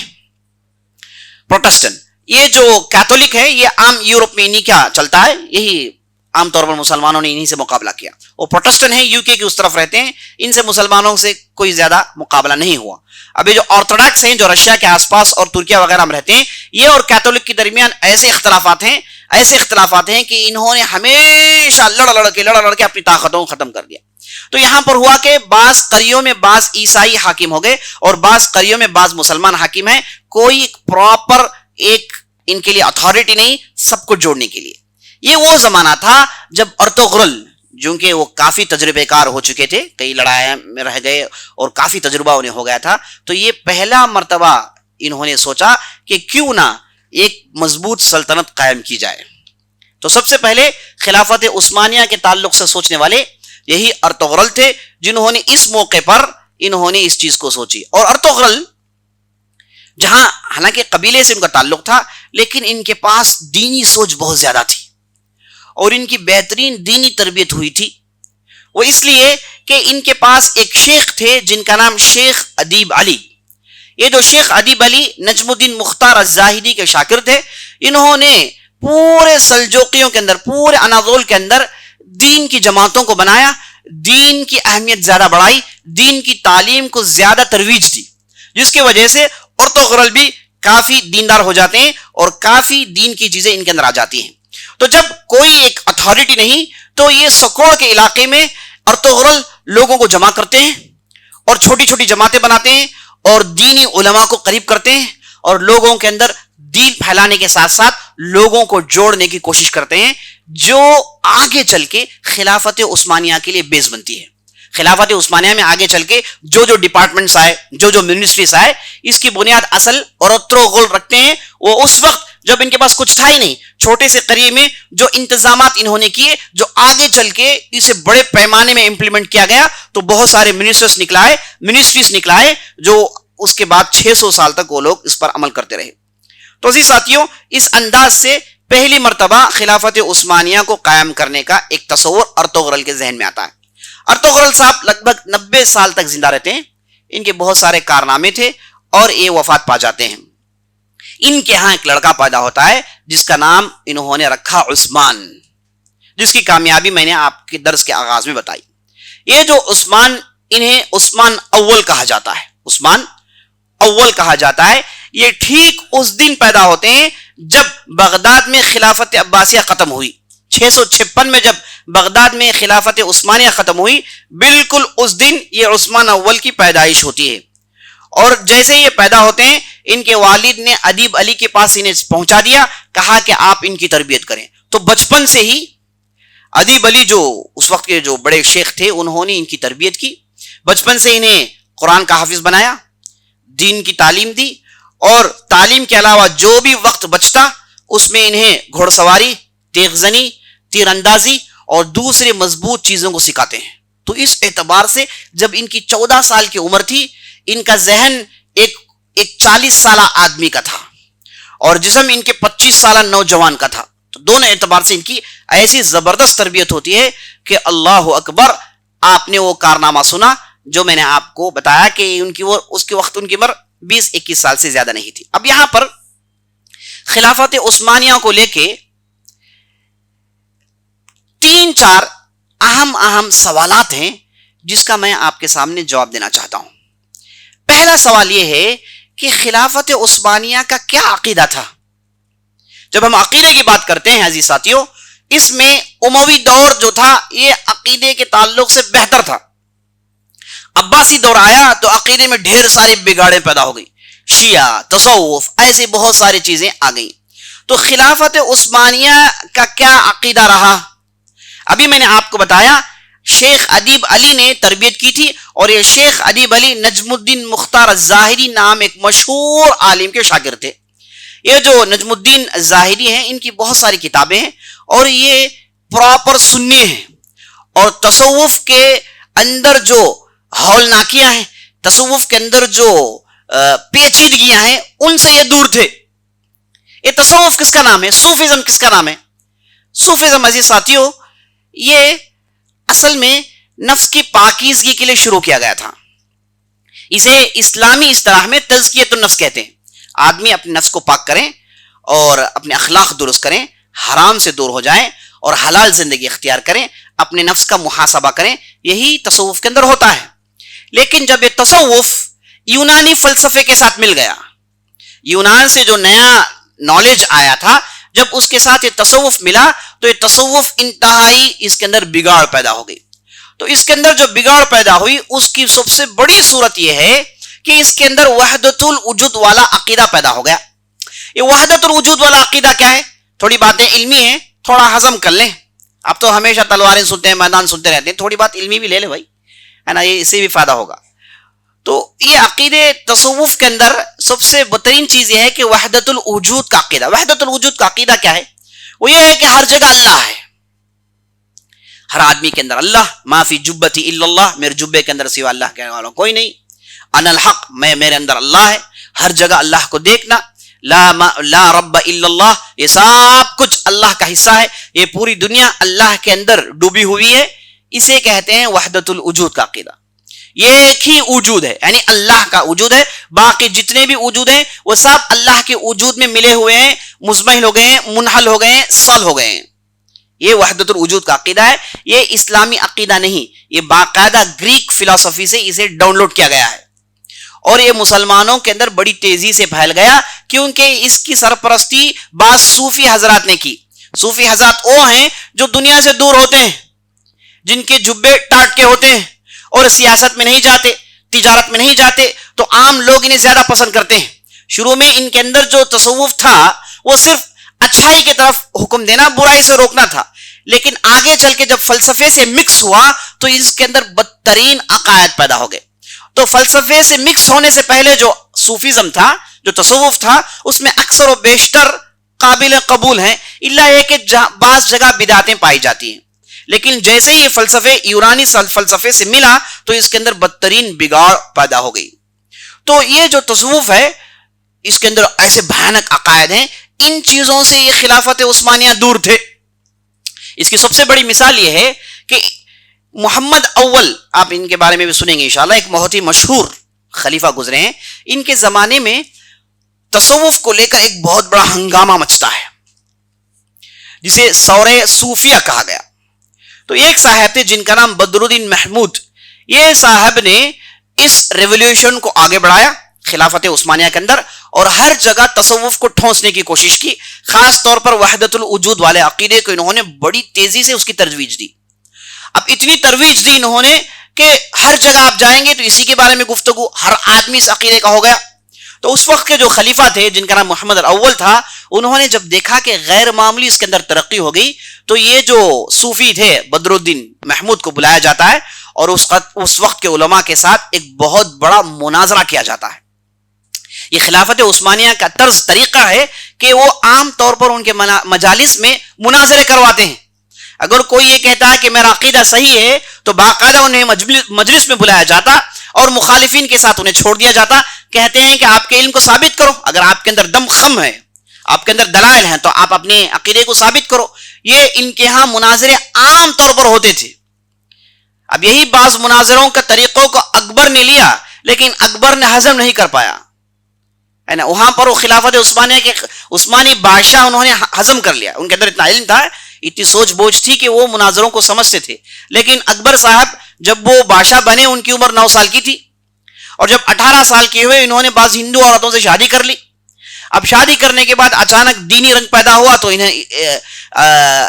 پروٹسٹنٹ. یہ جو کیتھولک ہے یہ عام یورپ میں انہی کیا چلتا ہے، یہی عام طور پر مسلمانوں نے انہی سے مقابلہ کیا. وہ پروٹسٹنٹ ہیں، یو کے کی اس طرف رہتے ہیں، ان سے مسلمانوں سے کوئی زیادہ مقابلہ نہیں ہوا. ابھی جو آرتھوڈاکس ہیں جو رشیا کے آس پاس اور ترکیہ وغیرہ میں رہتے ہیں، یہ اور کیتھولک کے درمیان ایسے اختلافات ہیں کہ انہوں نے ہمیشہ لڑ کے اپنی طاقتوں کو ختم کر دیا. تو یہاں پر ہوا کہ بعض قریوں میں بعض عیسائی حاکم ہو گئے اور بعض قریوں میں بعض مسلمان حاکم ہیں. کوئی پراپر ایک ان کے لیے اتھارٹی نہیں سب کو جوڑنے کے لیے. یہ وہ زمانہ تھا جب ارطغرل، جو کہ وہ کافی تجربے کار ہو چکے تھے، کئی لڑائیاں میں رہ گئے اور کافی تجربہ انہیں ہو گیا تھا، تو یہ پہلا مرتبہ انہوں نے سوچا کہ کیوں نہ ایک مضبوط سلطنت قائم کی جائے. تو سب سے پہلے خلافت عثمانیہ کے تعلق سے سوچنے والے یہی ارطغرل تھے، جنہوں نے اس موقع پر انہوں نے اس چیز کو سوچی. اور ارطغرل جہاں حالانکہ قبیلے سے ان کا تعلق تھا، لیکن ان کے پاس دینی سوچ بہت زیادہ تھی اور ان کی بہترین دینی تربیت ہوئی تھی. وہ اس لیے کہ ان کے پاس ایک شیخ تھے جن کا نام شیخ ادیب علی. یہ جو شیخ ادیب علی نجم الدین مختار الزاہدی کے شاگرد تھے، انہوں نے پورے سلجوقیوں کے اندر، پورے اناضول کے اندر دین کی جماعتوں کو بنایا، دین کی اہمیت زیادہ بڑھائی، دین کی تعلیم کو زیادہ ترویج دی، جس کی وجہ سے ارطغرل بھی کافی دیندار ہو جاتے ہیں اور کافی دین کی چیزیں ان کے اندر آ جاتی ہیں. تو جب کوئی ایک اتھارٹی نہیں تو یہ سکوڑ کے علاقے میں ارطغرل لوگوں کو جمع کرتے ہیں اور چھوٹی چھوٹی جماعتیں بناتے ہیں اور دینی علماء کو قریب کرتے ہیں اور لوگوں کے اندر دین پھیلانے کے ساتھ ساتھ لوگوں کو جوڑنے کی کوشش کرتے ہیں، جو آگے چل کے خلافت عثمانیہ کے لیے بیس بنتی ہے. خلافت عثمانیہ میں آگے چل کے جو ڈپارٹمنٹس آئے، جو منسٹریز آئے، اس کی بنیاد اصل اور ارطغرل رکھتے ہیں. وہ اس وقت جب ان کے پاس کچھ تھا ہی نہیں، چھوٹے سے قریے میں جو انتظامات انہوں نے کیے، جو آگے چل کے اسے بڑے پیمانے میں امپلیمنٹ کیا گیا، تو بہت سارے منسٹریز نکلائے جو اس کے بعد 600 سال تک وہ لوگ اس پر عمل کرتے رہے. تو عزیز ساتھیوں، اس انداز سے پہلی مرتبہ خلافت عثمانیہ کو قائم کرنے کا ایک تصور ارطغرل کے ذہن میں آتا ہے. ارطغرل صاحب لگ بھگ 90 سال تک زندہ رہتے ہیں. ان کے بہت سارے کارنامے تھے اور یہ وفات پا جاتے ہیں. ان کے ہاں ایک لڑکا پیدا ہوتا ہے جس کا نام انہوں نے رکھا عثمان، جس کی کامیابی میں نے آپ کے درس کے آغاز میں بتائی. یہ جو عثمان، انہیں عثمان اول کہا جاتا ہے. عثمان اول کہا جاتا ہے. یہ ٹھیک اس دن پیدا ہوتے ہیں جب بغداد میں خلافت عباسیہ ختم ہوئی. 656 میں جب بغداد میں خلافت عثمانیہ ختم ہوئی، بالکل اس دن یہ عثمان اول کی پیدائش ہوتی ہے. اور جیسے یہ پیدا ہوتے ہیں، ان کے والد نے ادیب علی کے پاس انہیں پہنچا دیا، کہا کہ آپ ان کی تربیت کریں. تو بچپن سے ہی ادیب علی جو اس وقت کے جو بڑے شیخ تھے، انہوں نے ان کی تربیت کی. بچپن سے انہیں قرآن کا حافظ بنایا، دین کی تعلیم دی، اور تعلیم کے علاوہ جو بھی وقت بچتا اس میں انہیں گھوڑ سواری، تیغ زنی، تیر اندازی اور دوسرے مضبوط چیزوں کو سکھاتے ہیں. تو اس اعتبار سے جب ان کی 14 سال کی عمر تھی، ان کا ذہن ایک 40 سالہ آدمی کا تھا اور جسم ان کے 25 سالہ نوجوان کا تھا. تو دونوں اعتبار سے ان کی ایسی زبردست تربیت ہوتی ہے کہ اللہ اکبر. آپ نے وہ کارنامہ سنا جو میں نے آپ کو بتایا کہ اس کے وقت ان کی عمر 20-21 سال سے زیادہ نہیں تھی. اب یہاں پر خلافت عثمانیہ کو لے کے 3-4 اہم سوالات ہیں جس کا میں آپ کے سامنے جواب دینا چاہتا ہوں. پہلا سوال یہ ہے کہ خلافت عثمانیہ کا کیا عقیدہ تھا. جب ہم عقیدے کی بات کرتے ہیں عزیز ساتھیوں، اس میں اموی دور جو تھا یہ عقیدے کے تعلق سے بہتر تھا. عباسی دور آیا تو عقیدے میں ڈھیر سارے بگاڑیں پیدا ہو گئی، شیعہ، تصوف، ایسے بہت ساری چیزیں آ گئیں. تو خلافت عثمانیہ کا کیا عقیدہ رہا؟ ابھی میں نے آپ کو بتایا شیخ ادیب علی نے تربیت کی تھی، اور یہ شیخ ادیب علی نجم الدین مختار الزاہدی نام ایک مشہور عالم کے شاگرد تھے. یہ جو نجم الدین الزاہدی ہیں، ان کی بہت ساری کتابیں ہیں اور یہ پراپر سنی ہیں، اور تصوف کے اندر جو ہولناکیاں ہیں، تصوف کے اندر جو پیچیدگیاں ہیں ان سے یہ دور تھے. یہ تصوف کس کا نام ہے؟ صوفیزم کس کا نام ہے؟ صوفیزم عزیز ساتھیو یہ اصل میں نفس کی پاکیزگی کے لیے شروع کیا گیا تھا. اسے اسلامی اصطلاح میں تزکیۃ النفس کہتے ہیں. آدمی اپنے نفس کو پاک کریں اور اپنے اخلاق درست کریں, حرام سے دور ہو جائیں اور حلال زندگی اختیار کریں, اپنے نفس کا محاسبہ کریں. یہی تصوف کے اندر ہوتا ہے. لیکن جب یہ تصوف یونانی فلسفے کے ساتھ مل گیا, یونان سے جو نیا نالج آیا تھا, جب اس کے ساتھ یہ تصوف ملا تو یہ تصوف انتہائی اس کے اندر بگاڑ پیدا ہو گئی. تو اس کے اندر جو بگاڑ پیدا ہوئی اس کی سب سے بڑی صورت یہ ہے کہ اس کے اندر وحدت الوجود والا عقیدہ پیدا ہو گیا. یہ وحدت الوجود والا عقیدہ کیا ہے؟ تھوڑی باتیں علمی ہیں, تھوڑا ہضم کر لیں. اب تو ہمیشہ تلواریں سنتے ہیں, میدان سنتے رہتے ہیں, تھوڑی بات علمی بھی لے لیں بھائی, ہے نا, یہ اس سے بھی فائدہ ہوگا. تو یہ عقیدے تصوف کے اندر سب سے بہترین چیز یہ ہے کہ وحدت الوجود کا عقیدہ. وحدت الوجود کا عقیدہ کیا ہے؟ وہ یہ ہے کہ ہر جگہ اللہ ہے, ہر آدمی کے اندر اللہ. ما فی جبتی الا اللہ, میرے جبے کے اندر سوا اللہ کہنے والوں کوئی نہیں. انا الحق, میرے اندر اللہ ہے. ہر جگہ اللہ کو دیکھنا. لا رب الا اللہ, یہ سب کچھ اللہ کا حصہ ہے. یہ پوری دنیا اللہ کے اندر ڈوبی ہوئی ہے. اسے کہتے ہیں وحدت الوجود کا عقیدہ. یہ ایک ہی وجود ہے, یعنی اللہ کا وجود ہے. باقی جتنے بھی وجود ہیں وہ سب اللہ کے وجود میں ملے ہوئے ہیں, مزمحل ہو گئے ہیں, منحل ہو گئے ہیں, صل ہو گئے ہیں. یہ وحدت الوجود کا عقیدہ ہے. یہ اسلامی عقیدہ نہیں, یہ باقاعدہ گریک فلسفی سے اسے ڈاؤن لوڈ کیا گیا ہے اور یہ مسلمانوں کے اندر بڑی تیزی سے پھیل گیا کیونکہ اس کی سرپرستی بعض صوفی حضرات نے کی. صوفی حضرات وہ ہیں جو دنیا سے دور ہوتے ہیں, جن کے جبے ٹاٹ کے ہوتے ہیں اور سیاست میں نہیں جاتے, تجارت میں نہیں جاتے, تو عام لوگ انہیں زیادہ پسند کرتے ہیں. شروع میں ان کے اندر جو تصوف تھا وہ صرف اچھائی کی طرف حکم دینا, برائی سے روکنا تھا. لیکن آگے چل کے جب فلسفے سے مکس ہوا تو اس کے اندر بدترین عقائد پیدا ہو گئے. تو فلسفے سے مکس ہونے سے پہلے جو صوفیزم تھا, جو تصوف تھا, اس میں اکثر و بیشتر قابل قبول ہیں, الا یہ کہ بعض جگہ بدعتیں پائی جاتی ہیں. لیکن جیسے ہی یہ فلسفے یونانی فلسفے سے ملا تو اس کے اندر بدترین بگاڑ پیدا ہو گئی. تو یہ جو تصوف ہے اس کے اندر ایسے بھیانک عقائد ہیں. ان چیزوں سے یہ خلافت عثمانیہ دور تھے. اس کی سب سے بڑی مثال یہ ہے کہ محمد اول, آپ ان کے بارے میں بھی سنیں گے انشاءاللہ, ایک بہت ہی مشہور خلیفہ گزرے ہیں. ان کے زمانے میں تصوف کو لے کر ایک بہت بڑا ہنگامہ مچتا ہے جسے سورہ صوفیہ کہا گیا. تو ایک صاحب تھے جن کا نام بدر الدین محمود. یہ صاحب نے اس ریولیوشن کو آگے بڑھایا خلافت عثمانیہ کے اندر اور ہر جگہ تصوف کو ٹھونسنے کی کوشش کی. خاص طور پر وحدت الوجود والے عقیدے کو انہوں نے بڑی تیزی سے اس کی ترویج دی. اب اتنی ترویج دی انہوں نے کہ ہر جگہ آپ جائیں گے تو اسی کے بارے میں گفتگو, ہر آدمی اس عقیدے کا ہو گیا. تو اس وقت کے جو خلیفہ تھے جن کا نام محمد الاول تھا, انہوں نے جب دیکھا کہ غیر معمولی اس کے اندر ترقی ہو گئی تو یہ جو صوفی تھے بدر الدین محمود کو بلایا جاتا ہے اور اس وقت کے علماء کے ساتھ ایک بہت بڑا مناظرہ کیا جاتا ہے. یہ خلافت عثمانیہ کا طرز طریقہ ہے کہ وہ عام طور پر ان کے مجالس میں مناظرے کرواتے ہیں. اگر کوئی یہ کہتا ہے کہ میرا عقیدہ صحیح ہے تو باقاعدہ انہیں مجلس میں بلایا جاتا اور مخالفین کے ساتھ انہیں چھوڑ دیا جاتا. کہتے ہیں کہ آپ کے علم کو ثابت کرو, اگر آپ کے اندر دم خم ہے, آپ کے اندر دلائل ہیں, تو آپ اپنے عقیدے کو ثابت کرو. یہ ان کے ہاں مناظرے عام طور پر ہوتے تھے. اب یہی بعض مناظروں کا طریقوں کو اکبر نے لیا لیکن اکبر نے ہضم نہیں کر پایا, ہے نا. وہاں پر وہ خلافت عثمانیہ کے عثمانی بادشاہ انہوں نے ہضم کر لیا. ان کے اندر اتنا علم تھا, اتنی سوچ بوجھ تھی کہ وہ مناظروں کو سمجھتے تھے. لیکن اکبر صاحب جب وہ بادشاہ بنے ان کی عمر 9 سال کی تھی اور جب 18 سال کے ہوئے انہوں نے بعض ہندو عورتوں سے شادی کر لی. اب شادی کرنے کے بعد اچانک دینی رنگ پیدا ہوا تو انہیں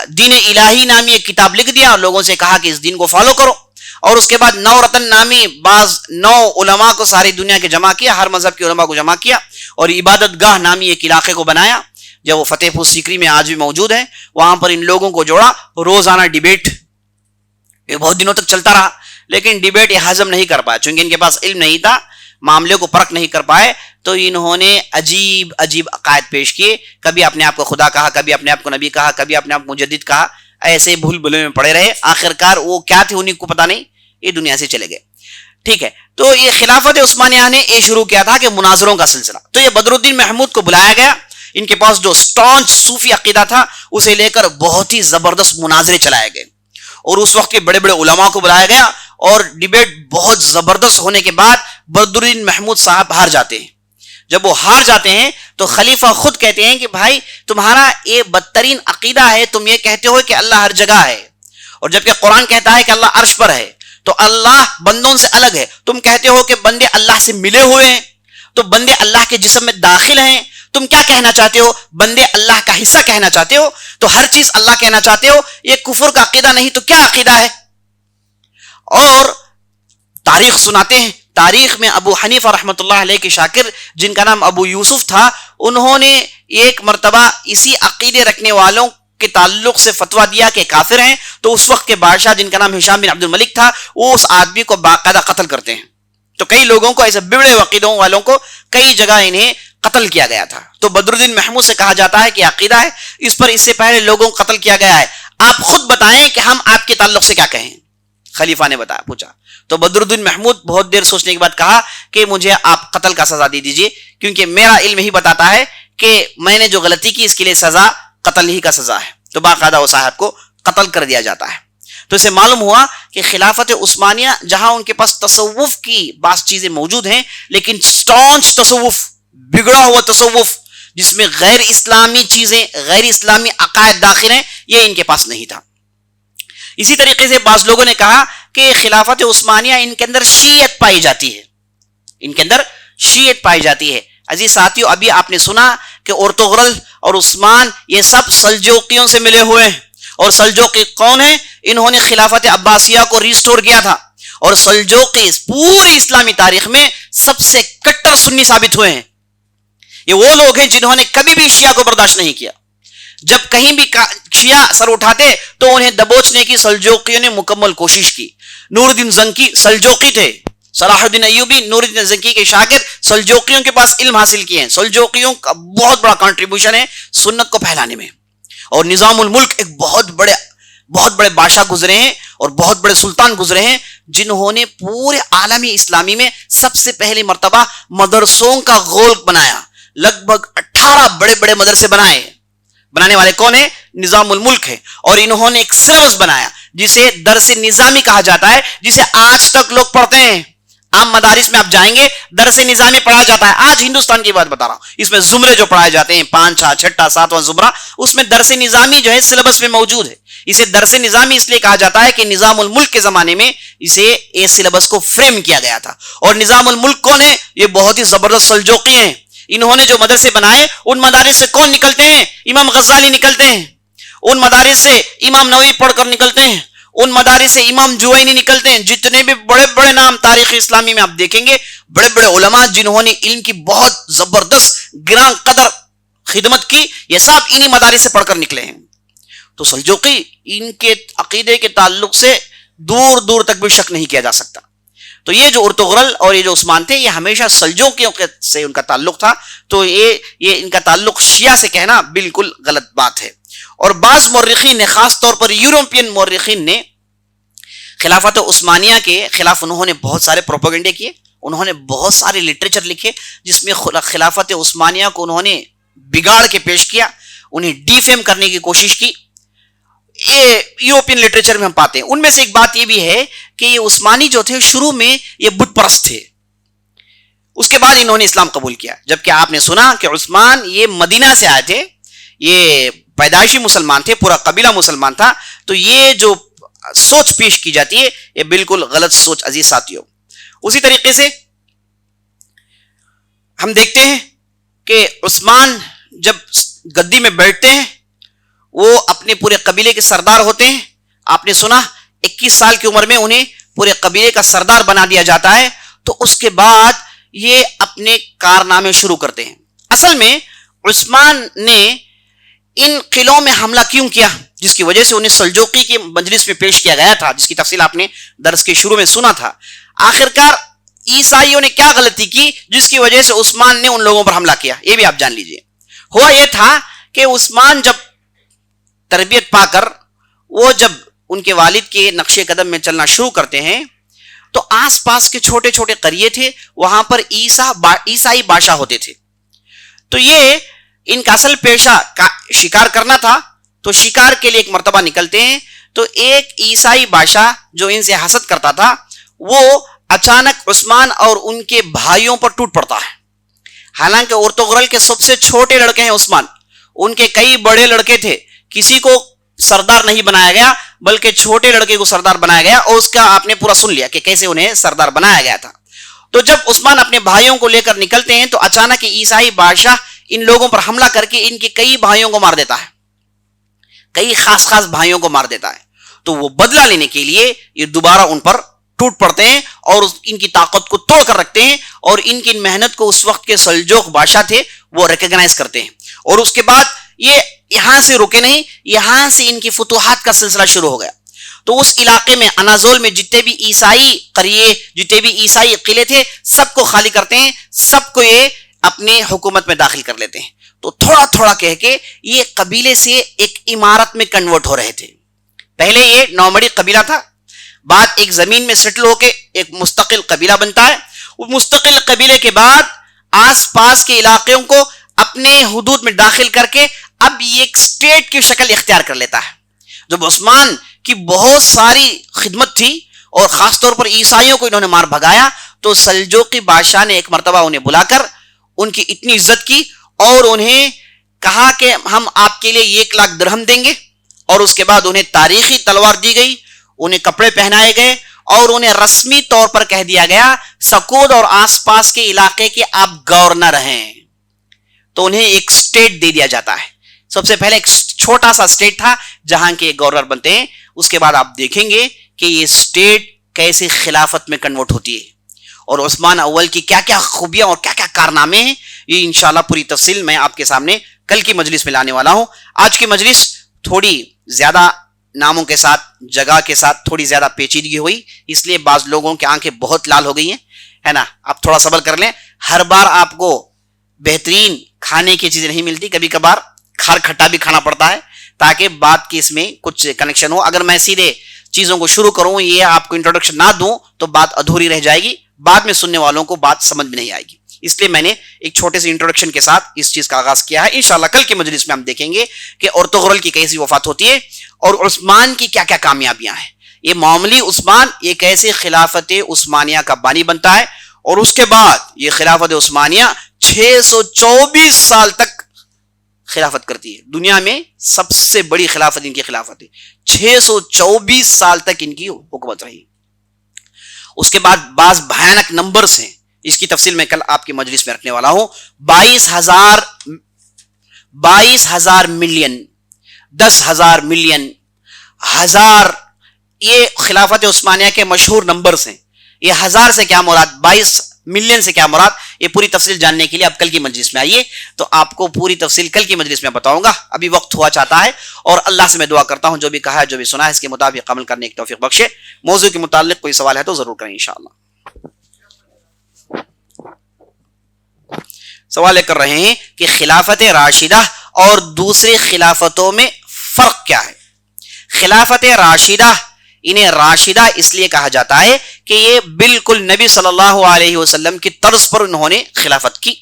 دین الہی نامی ایک کتاب لکھ دیا اور لوگوں سے کہا کہ اس دین کو فالو کرو. اور اس کے بعد 9 رتن نامی بعض 9 علماء کو ساری دنیا کے جمع کیا, ہر مذہب کے علماء کو جمع کیا اور عبادت گاہ نامی ایک علاقے کو بنایا جو وہ فتح پور سیکری میں آج بھی موجود ہے. وہاں پر ان لوگوں کو جوڑا, روزانہ ڈیبیٹ, یہ بہت دنوں تک چلتا رہا. لیکن ڈیبیٹ یہ ہضم نہیں کر پایا چونکہ ان کے پاس علم نہیں تھا, معاملے کو پرکھ نہیں کر پائے. تو انہوں نے عجیب عجیب عقائد پیش کیے. کبھی اپنے آپ کو خدا کہا, کبھی اپنے آپ کو نبی کہا, کبھی اپنے آپ کو مجدد کہا. ایسے بھول بھلے میں پڑے رہے. آخرکار وہ کیا تھے انہیں کو پتا نہیں, یہ دنیا سے چلے گئے. ٹھیک ہے. تو یہ خلافت عثمانیہ نے یہ شروع کیا تھا کہ مناظروں کا سلسلہ. تو یہ بدر الدین محمود کو بلایا گیا, ان کے پاس جو سٹانچ صوفی عقیدہ تھا اسے لے کر بہت ہی زبردست مناظرے چلائے گئے, اور اس وقت کے بڑے بڑے علماء کو بلایا گیا, اور ڈیبیٹ بہت زبردست ہونے کے بعد بدر الدین محمود صاحب ہار جاتے ہیں. جب وہ ہار جاتے ہیں تو خلیفہ خود کہتے ہیں کہ بھائی تمہارا یہ بدترین عقیدہ ہے, تم یہ کہتے ہو کہ اللہ ہر جگہ ہے, اور جبکہ قرآن کہتا ہے کہ اللہ عرش پر ہے, تو اللہ بندوں سے الگ ہے. تم کہتے ہو کہ بندے اللہ سے ملے ہوئے ہیں, تو بندے اللہ کے جسم میں داخل ہیں. تم کیا کہنا چاہتے ہو؟ بندے اللہ کا حصہ کہنا چاہتے ہو, تو ہر چیز اللہ کہنا چاہتے ہو. یہ کفر کا عقیدہ نہیں تو کیا عقیدہ ہے؟ اور تاریخ سناتے ہیں. تاریخ میں ابو حنیفہ رحمۃ اللہ علیہ کے شاگرد جن کا نام ابو یوسف تھا, انہوں نے ایک مرتبہ اسی عقیدے رکھنے والوں کے تعلق سے فتویٰ دیا کہ کافر ہیں. تو اس وقت کے بادشاہ جن کا نام ہشام بن عبد الملک تھا, وہ اس آدمی کو باقاعدہ قتل کرتے ہیں. تو کئی لوگوں کو, ایسے بگڑے عقیدوں والوں کو کئی جگہ انہیں قتل کیا گیا تھا. تو بدر الدین محمود سے کہا جاتا ہے کہ عقیدہ ہے, اس پر اس سے پہلے لوگوں کو قتل کیا گیا ہے, آپ خود بتائیں کہ ہم آپ کے تعلق سے کیا کہیں. خلیفہ نے بتایا, پوچھا. تو بدر الدین محمود بہت دیر سوچنے کے بعد کہا کہ مجھے آپ قتل کا سزا دے دیجئے, کیونکہ میرا علم ہی بتاتا ہے کہ میں نے جو غلطی کی اس کے لیے سزا قتل ہی کا سزا ہے. تو باقاعدہ وہ صاحب کو قتل کر دیا جاتا ہے. تو اسے معلوم ہوا کہ خلافت عثمانیہ جہاں ان کے پاس تصوف کی بعض چیزیں موجود ہیں, لیکن سٹانچ تصوف, بگڑا ہوا تصوف جس میں غیر اسلامی چیزیں, غیر اسلامی عقائد داخل ہیں, یہ ان کے پاس نہیں تھا. اسی طریقے سے بعض لوگوں نے کہا کہ خلافت عثمانیہ ان کے اندر شیعت پائی جاتی ہے, ان کے اندر شیعت پائی جاتی ہے. عزیز ساتھیو, ابھی آپ نے سنا کہ ارطغرل اور عثمان یہ سب سلجوقیوں سے ملے ہوئے ہیں, اور سلجوقی کون ہیں؟ انہوں نے خلافت عباسیہ کو ریسٹور کیا تھا, اور سلجوقی پوری اسلامی تاریخ میں سب سے کٹر سنی ثابت ہوئے ہیں. یہ وہ لوگ ہیں جنہوں نے کبھی بھی شیعہ کو برداشت نہیں کیا. جب کہیں بھی شیعہ سر اٹھاتے تو انہیں دبوچنے کی سلجوقیوں نے مکمل کوشش کی. نور الدین زنکی سلجوقی تھے, صلاح الدین ایوبی نور الدین زنکی کے شاگرد, سلجوقیوں کے پاس علم حاصل کیے ہیں. سلجوقیوں کا بہت بڑا کنٹریبیوشن ہے سنت کو پھیلانے میں. اور نظام الملک ایک بہت بڑے بادشاہ گزرے ہیں اور بہت بڑے سلطان گزرے ہیں, جنہوں نے پورے عالمی اسلامی میں سب سے پہلی مرتبہ مدرسوں کا غول بنایا. لگ بھگ 18 بڑے بڑے مدرسے بنائے. بنانے والے کون ہیں؟ نظام الملک ہے. اور انہوں نے ایک سلیبس بنایا جسے درس نظامی کہا جاتا ہے, جسے آج تک لوگ پڑھتے ہیں. عام مدارس میں آپ جائیں گے درس نظامی پڑھا جاتا ہے. آج ہندوستان کی بات بتا رہا ہوں, اس میں زمرے جو پڑھائے جاتے ہیں 5, 6, 6, 7واں زمرہ, اس میں درس نظامی جو ہے سلیبس میں موجود ہے. اسے درس نظامی اس لیے کہا جاتا ہے کہ نظام الملک کے زمانے میں اسے اس سلیبس کو فریم کیا گیا تھا. اور نظام الملک کون ہے؟ یہ بہت ہی زبردست سلجوقی ہیں. انہوں نے جو مدرسے بنائے ان مدارس سے کون نکلتے ہیں؟ امام غزالی نکلتے ہیں. ان مدارس سے امام نووی پڑھ کر نکلتے ہیں. ان مدارس سے امام جوینی نکلتے ہیں. جتنے بھی بڑے بڑے نام تاریخ اسلامی میں آپ دیکھیں گے, بڑے بڑے علماء جنہوں نے علم کی بہت زبردست گراں قدر خدمت کی, یہ سب انہی مدارس سے پڑھ کر نکلے ہیں. تو سلجوقی ان کے عقیدے کے تعلق سے دور دور تک بھی شک نہیں کیا جا سکتا. تو یہ جو ارطغرل اور یہ جو عثمان تھے, یہ ہمیشہ سلجوقیوں سے ان کا تعلق تھا. تو یہ ان کا تعلق شیعہ سے کہنا بالکل غلط بات ہے. اور بعض مورخین نے, خاص طور پر یورپین مورخین نے, خلافت عثمانیہ کے خلاف انہوں نے بہت سارے پروپیگنڈے کیے. انہوں نے بہت سارے لٹریچر لکھے جس میں خلافت عثمانیہ کو انہوں نے بگاڑ کے پیش کیا, انہیں ڈیفیم کرنے کی کوشش کی. یہ یورپین لٹریچر میں ہم پاتے ہیں. ان میں سے ایک بات یہ بھی ہے کہ یہ عثمانی جو تھے شروع میں یہ بت پرست تھے, اس کے بعد انہوں نے اسلام قبول کیا. جبکہ آپ نے سنا کہ عثمان یہ مدینہ سے آئے تھے, یہ پیدائشی مسلمان تھے, پورا قبیلہ مسلمان تھا. تو یہ جو سوچ پیش کی جاتی ہے یہ بالکل غلط سوچ عزیز ساتھیوں. اسی طریقے سے ہم دیکھتے ہیں کہ عثمان جب گدی میں بیٹھتے ہیں وہ اپنے پورے قبیلے کے سردار ہوتے ہیں. آپ نے سنا 21 سال کی عمر میں انہیں پورے قبیلے کا سردار بنا دیا جاتا ہے. تو اس کے بعد یہ اپنے کارنامے شروع کرتے ہیں. اصل میں عثمان نے ان قلعوں میں حملہ کیوں کیا جس کی وجہ سے انہیں سلجوقی کے مجلس میں پیش کیا گیا تھا, جس کی تفصیل آپ نے درس کے شروع میں سنا تھا. آخرکار عیسائیوں نے کیا غلطی کی جس کی وجہ سے عثمان نے ان لوگوں پر حملہ کیا, یہ بھی آپ جان لیجئے. ہوا یہ تھا کہ عثمان جب تربیت پا کر وہ جب ان کے والد کے نقش قدم میں چلنا شروع کرتے ہیں تو آس پاس کے چھوٹے چھوٹے قریے تھے, وہاں پر عیسائی بادشاہ ہوتے تھے. تو یہ ان کا اصل پیشہ شکار کرنا تھا. تو شکار کے لیے ایک مرتبہ نکلتے ہیں, تو ایک عیسائی بادشاہ جو ان سے حسد کرتا تھا وہ اچانک عثمان اور ان کے بھائیوں پر ٹوٹ پڑتا ہے. حالانکہ ارطغرل کے سب سے چھوٹے لڑکے ہیں عثمان, ان کے کئی بڑے لڑکے تھے, کسی کو سردار نہیں بنایا گیا بلکہ چھوٹے لڑکے کو سردار بنایا گیا, اور اس کا آپ نے پورا سن لیا کہ کیسے انہیں سردار بنایا گیا تھا. تو جب عثمان اپنے بھائیوں کو لے کر نکلتے ہیں تو اچانک عیسائی بادشاہ ان لوگوں پر حملہ کر کے ان کے کئی بھائیوں کو مار دیتا ہے, کئی خاص بھائیوں کو مار دیتا ہے. تو وہ بدلہ لینے کے لیے یہ دوبارہ ان پر ٹوٹ پڑتے ہیں اور ان کی طاقت کو توڑ کر رکھتے ہیں, اور ان کی محنت کو اس وقت کے سلجوق بادشاہ تھے وہ ریکگنائز کرتے ہیں. اور اس کے بعد یہ یہاں سے رکے نہیں, یہاں سے ان کی فتوحات کا سلسلہ شروع ہو گیا. تو اس علاقے میں انازول میں جتنے بھی عیسائی قریے, جتنے بھی عیسائی قلعے تھے, سب کو خالی کرتے ہیں, سب کو یہ اپنی حکومت میں داخل کر لیتے ہیں. تو تھوڑا تھوڑا کہہ کے یہ قبیلے سے ایک عمارت میں کنورٹ ہو رہے تھے. پہلے یہ نومڑی قبیلہ تھا, بعد ایک زمین میں سیٹل ہو کے ایک مستقل قبیلہ بنتا ہے. وہ مستقل قبیلے کے بعد آس پاس کے علاقوں کو اپنے حدود میں داخل کر کے اب یہ ایک اسٹیٹ کی شکل اختیار کر لیتا ہے. جب عثمان کی بہت ساری خدمت تھی اور خاص طور پر عیسائیوں کو انہوں نے مار بھگایا, تو سلجوقی بادشاہ نے ایک مرتبہ انہیں بلا کر ان کی اتنی عزت کی اور انہیں کہا کہ ہم آپ کے لیے 1,00,000 درہم دیں گے. اور اس کے بعد انہیں تاریخی تلوار دی گئی, انہیں کپڑے پہنائے گئے اور انہیں رسمی طور پر کہہ دیا گیا سکود اور آس پاس کے علاقے کے آپ گورنر ہیں. تو انہیں ایک سٹیٹ دے دیا جاتا ہے. سب سے پہلے ایک چھوٹا سا سٹیٹ تھا جہاں کے گورنر بنتے ہیں. اس کے بعد آپ دیکھیں گے کہ یہ سٹیٹ کیسے خلافت میں کنورٹ ہوتی ہے اور عثمان اول کی کیا کیا خوبیاں اور کیا کیا کارنامے ہیں, یہ انشاءاللہ پوری تفصیل میں آپ کے سامنے کل کی مجلس میں لانے والا ہوں. آج کی مجلس تھوڑی زیادہ ناموں کے ساتھ, جگہ کے ساتھ تھوڑی زیادہ پیچیدگی ہوئی, اس لیے بعض لوگوں کی آنکھیں بہت لال ہو گئی ہیں, ہے نا. آپ تھوڑا صبر کر لیں, ہر بار آپ کو بہترین کھانے کی چیزیں نہیں ملتی, کبھی کبھار کھار کھٹا بھی کھانا پڑتا ہے تاکہ بات کی اس میں کچھ کنیکشن ہو. اگر میں سیدھے چیزوں کو شروع کروں, یہ آپ کو انٹروڈکشن نہ دوں تو بات ادھوری رہ جائے گی, بعد میں سننے والوں کو بات سمجھ میں نہیں آئے گی. اس لیے میں نے ایک چھوٹے سے انٹروڈکشن کے ساتھ اس چیز کا آغاز کیا ہے. انشاءاللہ کل کی مجلس میں ہم دیکھیں گے کہ ارطغرل کی کیسی وفات ہوتی ہے اور عثمان کی کیا کیا کامیابیاں ہیں. یہ معاملی عثمان ایک ایسے خلافت عثمانیہ کا بانی بنتا ہے, اور اس کے بعد یہ خلافت عثمانیہ 624 سال تک خلافت کرتی ہے. دنیا میں سب سے بڑی خلافت ان کی خلافت ہے, 624 سال تک ان کی حکومت رہی. اس کے بعد بعض بھیانک نمبرز ہیں, اس کی تفصیل میں کل آپ کی مجلس میں رکھنے والا ہوں. 22,000 ملین, 10,000 ملین, 1000, یہ خلافت عثمانیہ کے مشہور نمبرز ہیں. یہ 1000 سے کیا مراد, 22 ملین سے کیا مراد, یہ پوری تفصیل جاننے کے لیے آپ کل کی مجلس میں آئیے, تو آپ کو پوری تفصیل کل کی مجلس میں بتاؤں گا. ابھی وقت ہوا چاہتا ہے, اور اللہ سے میں دعا کرتا ہوں جو بھی کہا ہے, جو بھی سنا ہے, اس کے مطابق عمل کرنے کی توفیق بخشے. موضوع کے متعلق کوئی سوال ہے تو ضرور کریں انشاءاللہ. سوال کر رہے ہیں کہ خلافت راشدہ اور دوسری خلافتوں میں فرق کیا ہے. خلافت راشدہ, انہیں راشدہ اس لیے کہا جاتا ہے کہ یہ بالکل نبی صلی اللہ علیہ وسلم کی طرز پر انہوں نے خلافت کی,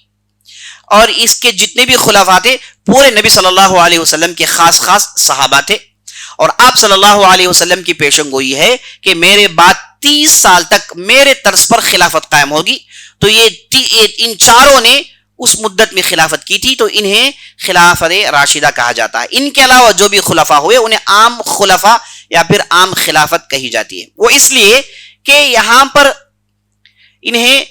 اور اس کے جتنے بھی خلفاء تھے پورے نبی صلی اللہ علیہ وسلم کے خاص صحابہ تھے. اور آپ صلی اللہ علیہ وسلم کی پیشن گوئی ہے کہ میرے بعد 30 سال تک میرے طرز پر خلافت قائم ہوگی. تو یہ ان چاروں نے اس مدت میں خلافت کی تھی, تو انہیں خلافت راشدہ کہا جاتا ہے. ان کے علاوہ جو بھی خلفاء ہوئے انہیں عام خلفاء یا پھر عام خلافت کہی جاتی ہے. وہ اس لیے کہ یہاں پر انہیں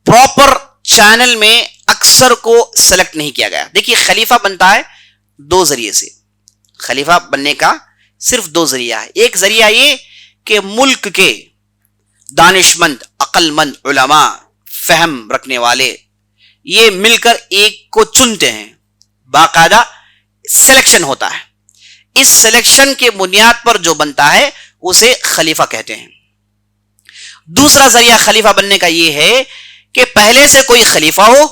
پراپر چینل میں اکثر کو سلیکٹ نہیں کیا گیا. دیکھیے خلیفہ بنتا ہے 2 ذریعے سے, خلیفہ بننے کا صرف 2 ذریعہ ہے. ایک ذریعہ یہ کہ ملک کے دانشمند, عقل مند علماء, فہم رکھنے والے, یہ مل کر ایک کو چنتے ہیں, باقاعدہ سلیکشن ہوتا ہے. اس سلیکشن کے بنیاد پر جو بنتا ہے اسے خلیفہ کہتے ہیں. دوسرا ذریعہ خلیفہ بننے کا یہ ہے کہ پہلے سے کوئی خلیفہ ہو,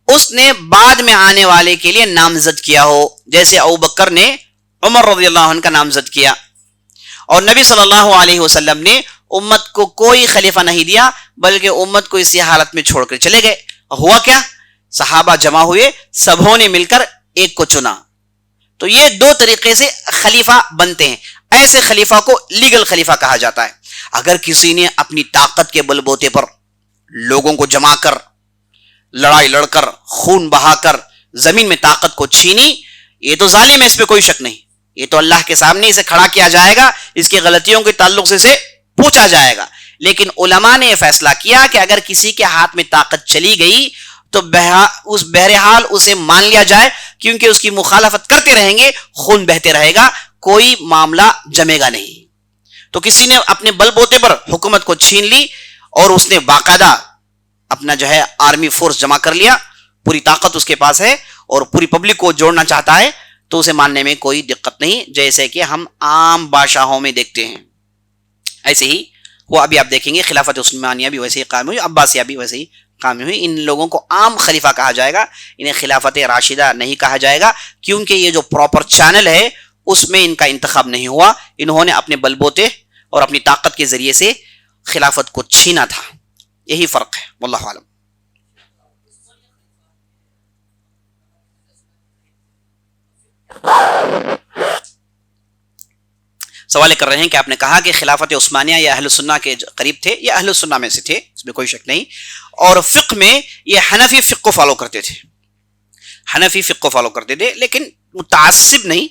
اس نے بعد میں آنے والے کے لیے نامزد کیا ہو, جیسے ابوبکر نے عمر رضی اللہ عنہ کا نامزد کیا, اور نبی صلی اللہ علیہ وسلم نے امت کو کوئی خلیفہ نہیں دیا بلکہ امت کو اسی حالت میں چھوڑ کر چلے گئے. ہوا کیا؟ صحابہ جمع ہوئے, سبوں نے مل کر ایک کو چنا. تو یہ دو طریقے سے خلیفہ بنتے ہیں. ایسے خلیفہ کو لیگل خلیفہ کہا جاتا ہے. اگر کسی نے اپنی طاقت کے بل بوتے پر لوگوں کو جمع کر, لڑائی لڑ کر, خون بہا کر زمین میں طاقت کو چھینی, یہ تو ظالم ہے, اس پہ کوئی شک نہیں. یہ تو اللہ کے سامنے اسے کھڑا کیا جائے گا, اس کی غلطیوں کے تعلق سے اسے پوچھا جائے گا. لیکن علماء نے یہ فیصلہ کیا کہ اگر کسی کے ہاتھ میں طاقت چلی گئی تو اس بہرحال اسے مان لیا جائے, کیونکہ اس کی مخالفت کرتے رہیں گے, خون بہتے رہے گا, کوئی معاملہ جمے گا نہیں. تو کسی نے اپنے بل بوتے پر حکومت کو چھین لی اور اس نے باقاعدہ اپنا جو ہے آرمی فورس جمع کر لیا, پوری طاقت اس کے پاس ہے اور پوری پبلک کو جوڑنا چاہتا ہے, تو اسے ماننے میں کوئی دقت نہیں, جیسے کہ ہم عام بادشاہوں میں دیکھتے ہیں. ایسے ہی وہ ابھی آپ دیکھیں گے خلافت عثمانیہ بھی ویسے ہی قائم ہوئی, عباسیہ بھی ویسے ہی قائم ہوئی. ان لوگوں کو عام خلیفہ کہا جائے گا, انہیں خلافت راشدہ نہیں کہا جائے گا, کیونکہ یہ جو پراپر چینل ہے اس میں ان کا انتخاب نہیں ہوا. انہوں نے اپنے بل بوتے اور اپنی طاقت کے ذریعے سے خلافت کو چھینا تھا. یہی فرق ہے, واللہ اعلم. سوال کر رہے ہیں کہ آپ نے کہا کہ خلافت عثمانیہ یہ اہل سنہ کے قریب تھے, یہ اہل سنہ میں سے تھے, اس میں کوئی شک نہیں, اور فقہ میں یہ حنفی فقہ کو فالو کرتے تھے, حنفی فقہ کو فالو کرتے تھے, لیکن متعصب نہیں,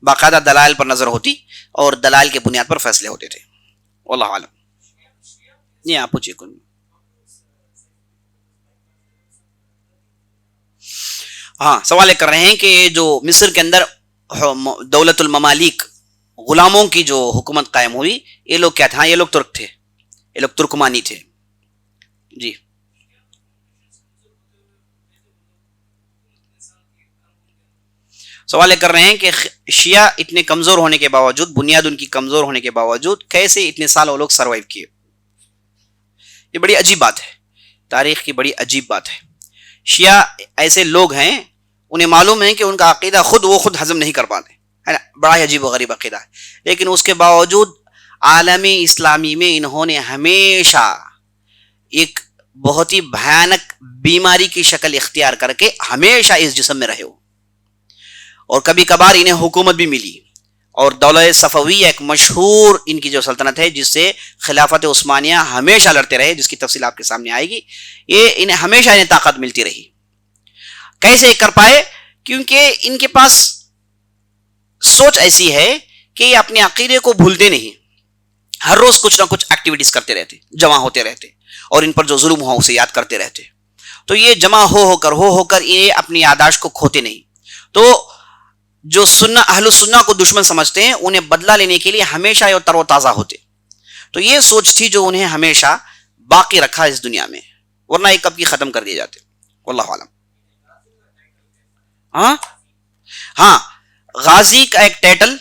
باقاعدہ دلائل پر نظر ہوتی اور دلائل کے بنیاد پر فیصلے ہوتے تھے. واللہ عالم. یہ آپ پوچھیے کون. ہاں, سوال کر رہے ہیں کہ جو مصر کے اندر دولت الممالک غلاموں کی جو حکومت قائم ہوئی, یہ لوگ کیا تھے؟ ہاں, یہ لوگ ترک تھے, یہ لوگ ترکمانی تھے. جی, سوال کر رہے ہیں کہ شیعہ اتنے کمزور ہونے کے باوجود, بنیاد ان کی کمزور ہونے کے باوجود کیسے اتنے سال وہ لوگ سروائیو کیے. یہ بڑی عجیب بات ہے, تاریخ کی بڑی عجیب بات ہے. شیعہ ایسے لوگ ہیں, انہیں معلوم ہے کہ ان کا عقیدہ خود ہضم نہیں کر پاتے, ہے نا, بڑا ہی عجیب و غریب عقیدہ ہے, لیکن اس کے باوجود عالم اسلامی میں انہوں نے ہمیشہ ایک بہت ہی بھیانک بیماری کی شکل اختیار کر کے ہمیشہ اس جسم میں رہے ہو, اور کبھی کبھار انہیں حکومت بھی ملی. اور دولت صفویہ ایک مشہور ان کی جو سلطنت ہے جس سے خلافت عثمانیہ ہمیشہ لڑتے رہے, جس کی تفصیل آپ کے سامنے آئے گی, یہ انہیں ہمیشہ طاقت ملتی رہی. کیسے کر پائے؟ کیونکہ ان کے پاس سوچ ایسی ہے کہ یہ اپنے عقیدے کو بھولتے نہیں, ہر روز کچھ نہ کچھ ایکٹیویٹیز کرتے رہتے, جمع ہوتے رہتے, اور ان پر جو ظلم ہوا اسے یاد کرتے رہتے. تو یہ جمع ہو کر یہ اپنی یاداشت کو کھوتے نہیں. تو جو اہل سنہ کو دشمن سمجھتے ہیں, انہیں بدلہ لینے کے لیے ہمیشہ یہ تر و تازہ ہوتے. تو یہ سوچ تھی جو انہیں ہمیشہ باقی رکھا اس دنیا میں, ورنہ یہ کب کی ختم کر دیے جاتے. واللہ عالم. ہاں, غازی کا ایک ٹائٹل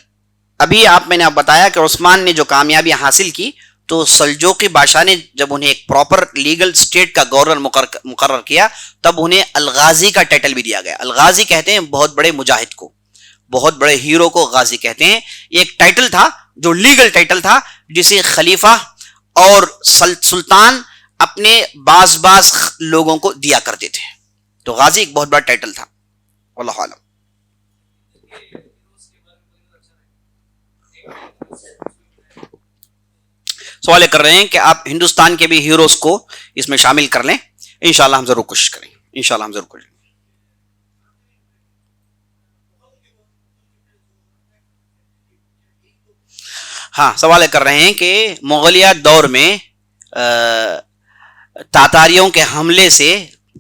ابھی میں نے بتایا کہ عثمان نے جو کامیابی حاصل کی, تو سلجوقی بادشاہ نے جب انہیں ایک پراپر لیگل اسٹیٹ کا گورنر مقرر کیا, تب انہیں الغازی کا ٹائٹل بھی دیا گیا. الغازی کہتے ہیں بہت بڑے مجاہد کو, بہت بڑے ہیرو کو غازی کہتے ہیں. یہ ایک ٹائٹل تھا جو لیگل ٹائٹل تھا, جسے خلیفہ اور سلطان اپنے بعض لوگوں کو دیا کرتے تھے. تو غازی ایک بہت بڑا ٹائٹل تھا. واللہ عالم. سوال کر رہے ہیں کہ آپ ہندوستان کے بھی ہیروز کو اس میں شامل کر لیں. انشاءاللہ ہم ضرور کوشش کریں گے, انشاءاللہ ہم ضرور کریں گے. ہاں, سوال کر رہے ہیں کہ مغلیہ دور میں تاتاریوں کے حملے سے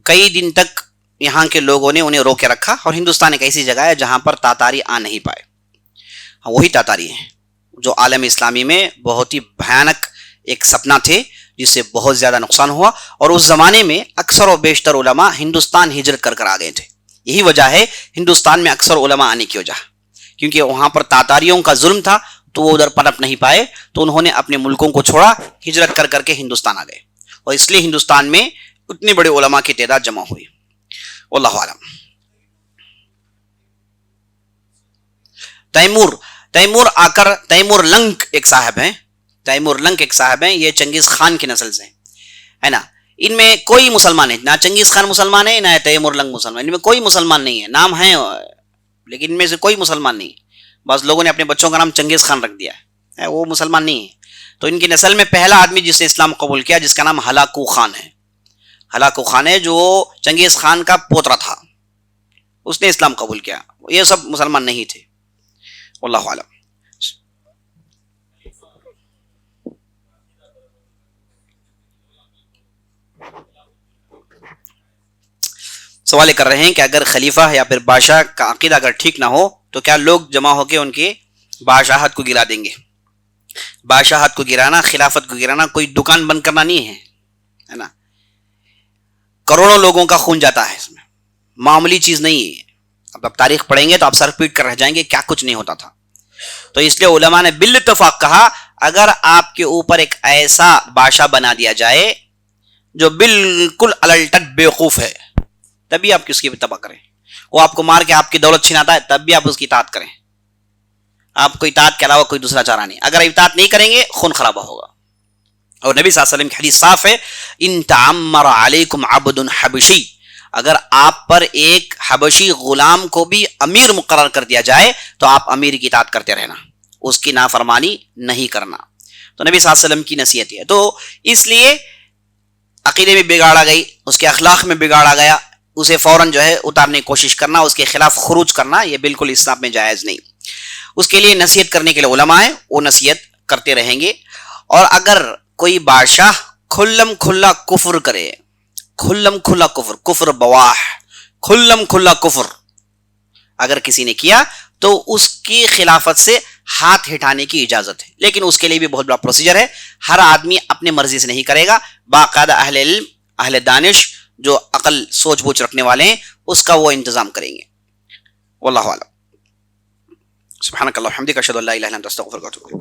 کئی دن تک یہاں کے لوگوں نے انہیں روکے رکھا, اور ہندوستان ایک ایسی جگہ ہے جہاں پر تاتاری آ نہیں پائے. وہی تاتاری ہیں جو عالم اسلامی میں بہت ہی بھیانک ایک سپنا تھے, جس سے بہت زیادہ نقصان ہوا, اور اس زمانے میں اکثر و بیشتر علماء ہندوستان ہجرت کر آ گئے تھے. یہی وجہ ہے ہندوستان میں اکثر علماء آنے کی وجہ, کیونکہ وہاں پر تاتاریوں کا ظلم تھا, تو وہ ادھر پنپ نہیں پائے, تو انہوں نے اپنے ملکوں کو چھوڑا, ہجرت کر کے ہندوستان آ گئے, اور اس لیے ہندوستان میں اتنے بڑے علماء کی تعداد جمع ہوئی. واللہ اعلم. تیمور لنک ایک صاحب ہیں, تیمور لنگ ایک صاحب ہیں, یہ چنگیز خان کی نسل سے ہیں, ہے نا. ان میں کوئی مسلمان نہیں, نہ چنگیز خان مسلمان ہے نہ تیمور لنگ مسلمان, ان میں کوئی مسلمان نہیں ہے. نام ہے لیکن ان میں سے کوئی مسلمان نہیں. بس لوگوں نے اپنے بچوں کا نام چنگیز خان رکھ دیا ہے, وہ مسلمان نہیں ہے. تو ان کی نسل میں پہلا آدمی جس نے اسلام قبول کیا جس کا نام ہلاکو خان ہے. ہلاکو خان ہے جو چنگیز خان کا پوترا تھا, اس نے اسلام قبول کیا. یہ سب مسلمان نہیں تھے. واللہ اعلم. سوال کر رہے ہیں کہ اگر خلیفہ یا پھر بادشاہ کا عقیدہ اگر ٹھیک نہ ہو تو کیا لوگ جمع ہو کے ان کی بادشاہت کو گرا دیں گے؟ بادشاہت کو گرانا, خلافت کو گرانا کوئی دکان بند کرنا نہیں ہے نا. کروڑوں لوگوں کا خون جاتا ہے اس میں, معمولی چیز نہیں ہے. اب تاریخ پڑھیں گے تو آپ سر پیٹ کر رہ جائیں گے کیا کچھ نہیں ہوتا تھا. تو اس لیے علماء نے بالاتفاق کہا اگر آپ کے اوپر ایک ایسا بادشاہ بنا دیا جائے جو بالکل الٹٹ بیوقوف ہے تبھی آپ اس کی اتباع کریں. وہ آپ کو مار کے آپ کی دولت چھناتا ہے تب بھی آپ اس کی اطاعت کریں. آپ کو اطاعت کے علاوہ کوئی دوسرا چارہ نہیں. اگر اطاعت نہیں کریں گے خون خرابہ ہوگا. اور نبی صلی اللہ علیہ وسلم کی حدیث صاف ہے, ان تعمر علیکم عبد حبشی, اگر آپ پر ایک حبشی غلام کو بھی امیر مقرر کر دیا جائے تو آپ امیر کی اطاعت کرتے رہنا, اس کی نافرمانی نہیں کرنا. تو نبی صلی اللہ علیہ وسلم کی نصیحت ہے. تو اس لیے عقیدے میں بگاڑا گئی, اس کے اخلاق میں بگاڑا گیا, اسے فوراً جو ہے اتارنے کی کوشش کرنا, اس کے خلاف خروج کرنا یہ بالکل اسلام میں جائز نہیں. اس کے لیے نصیحت کرنے کے لیے علماء ہیں, وہ نصیحت کرتے رہیں گے. اور اگر کوئی بادشاہ کھلم کھلا کفر کرے, کھلم کھلا کفر, کفر بواح, کھلم کھلا کفر اگر کسی نے کیا تو اس کی خلافت سے ہاتھ ہٹانے کی اجازت ہے. لیکن اس کے لیے بھی بہت بڑا پروسیجر ہے, ہر آدمی اپنے مرضی سے نہیں کرے گا. باقاعدہ اہل علم, اہل دانش جو عقل سوچ بوجھ رکھنے والے ہیں اس کا وہ انتظام کریں گے. واللہ اعلم. سبحانک اللہم وبحمدک اشہد ان لا الہ الا انت استغفرک واتوب الیک.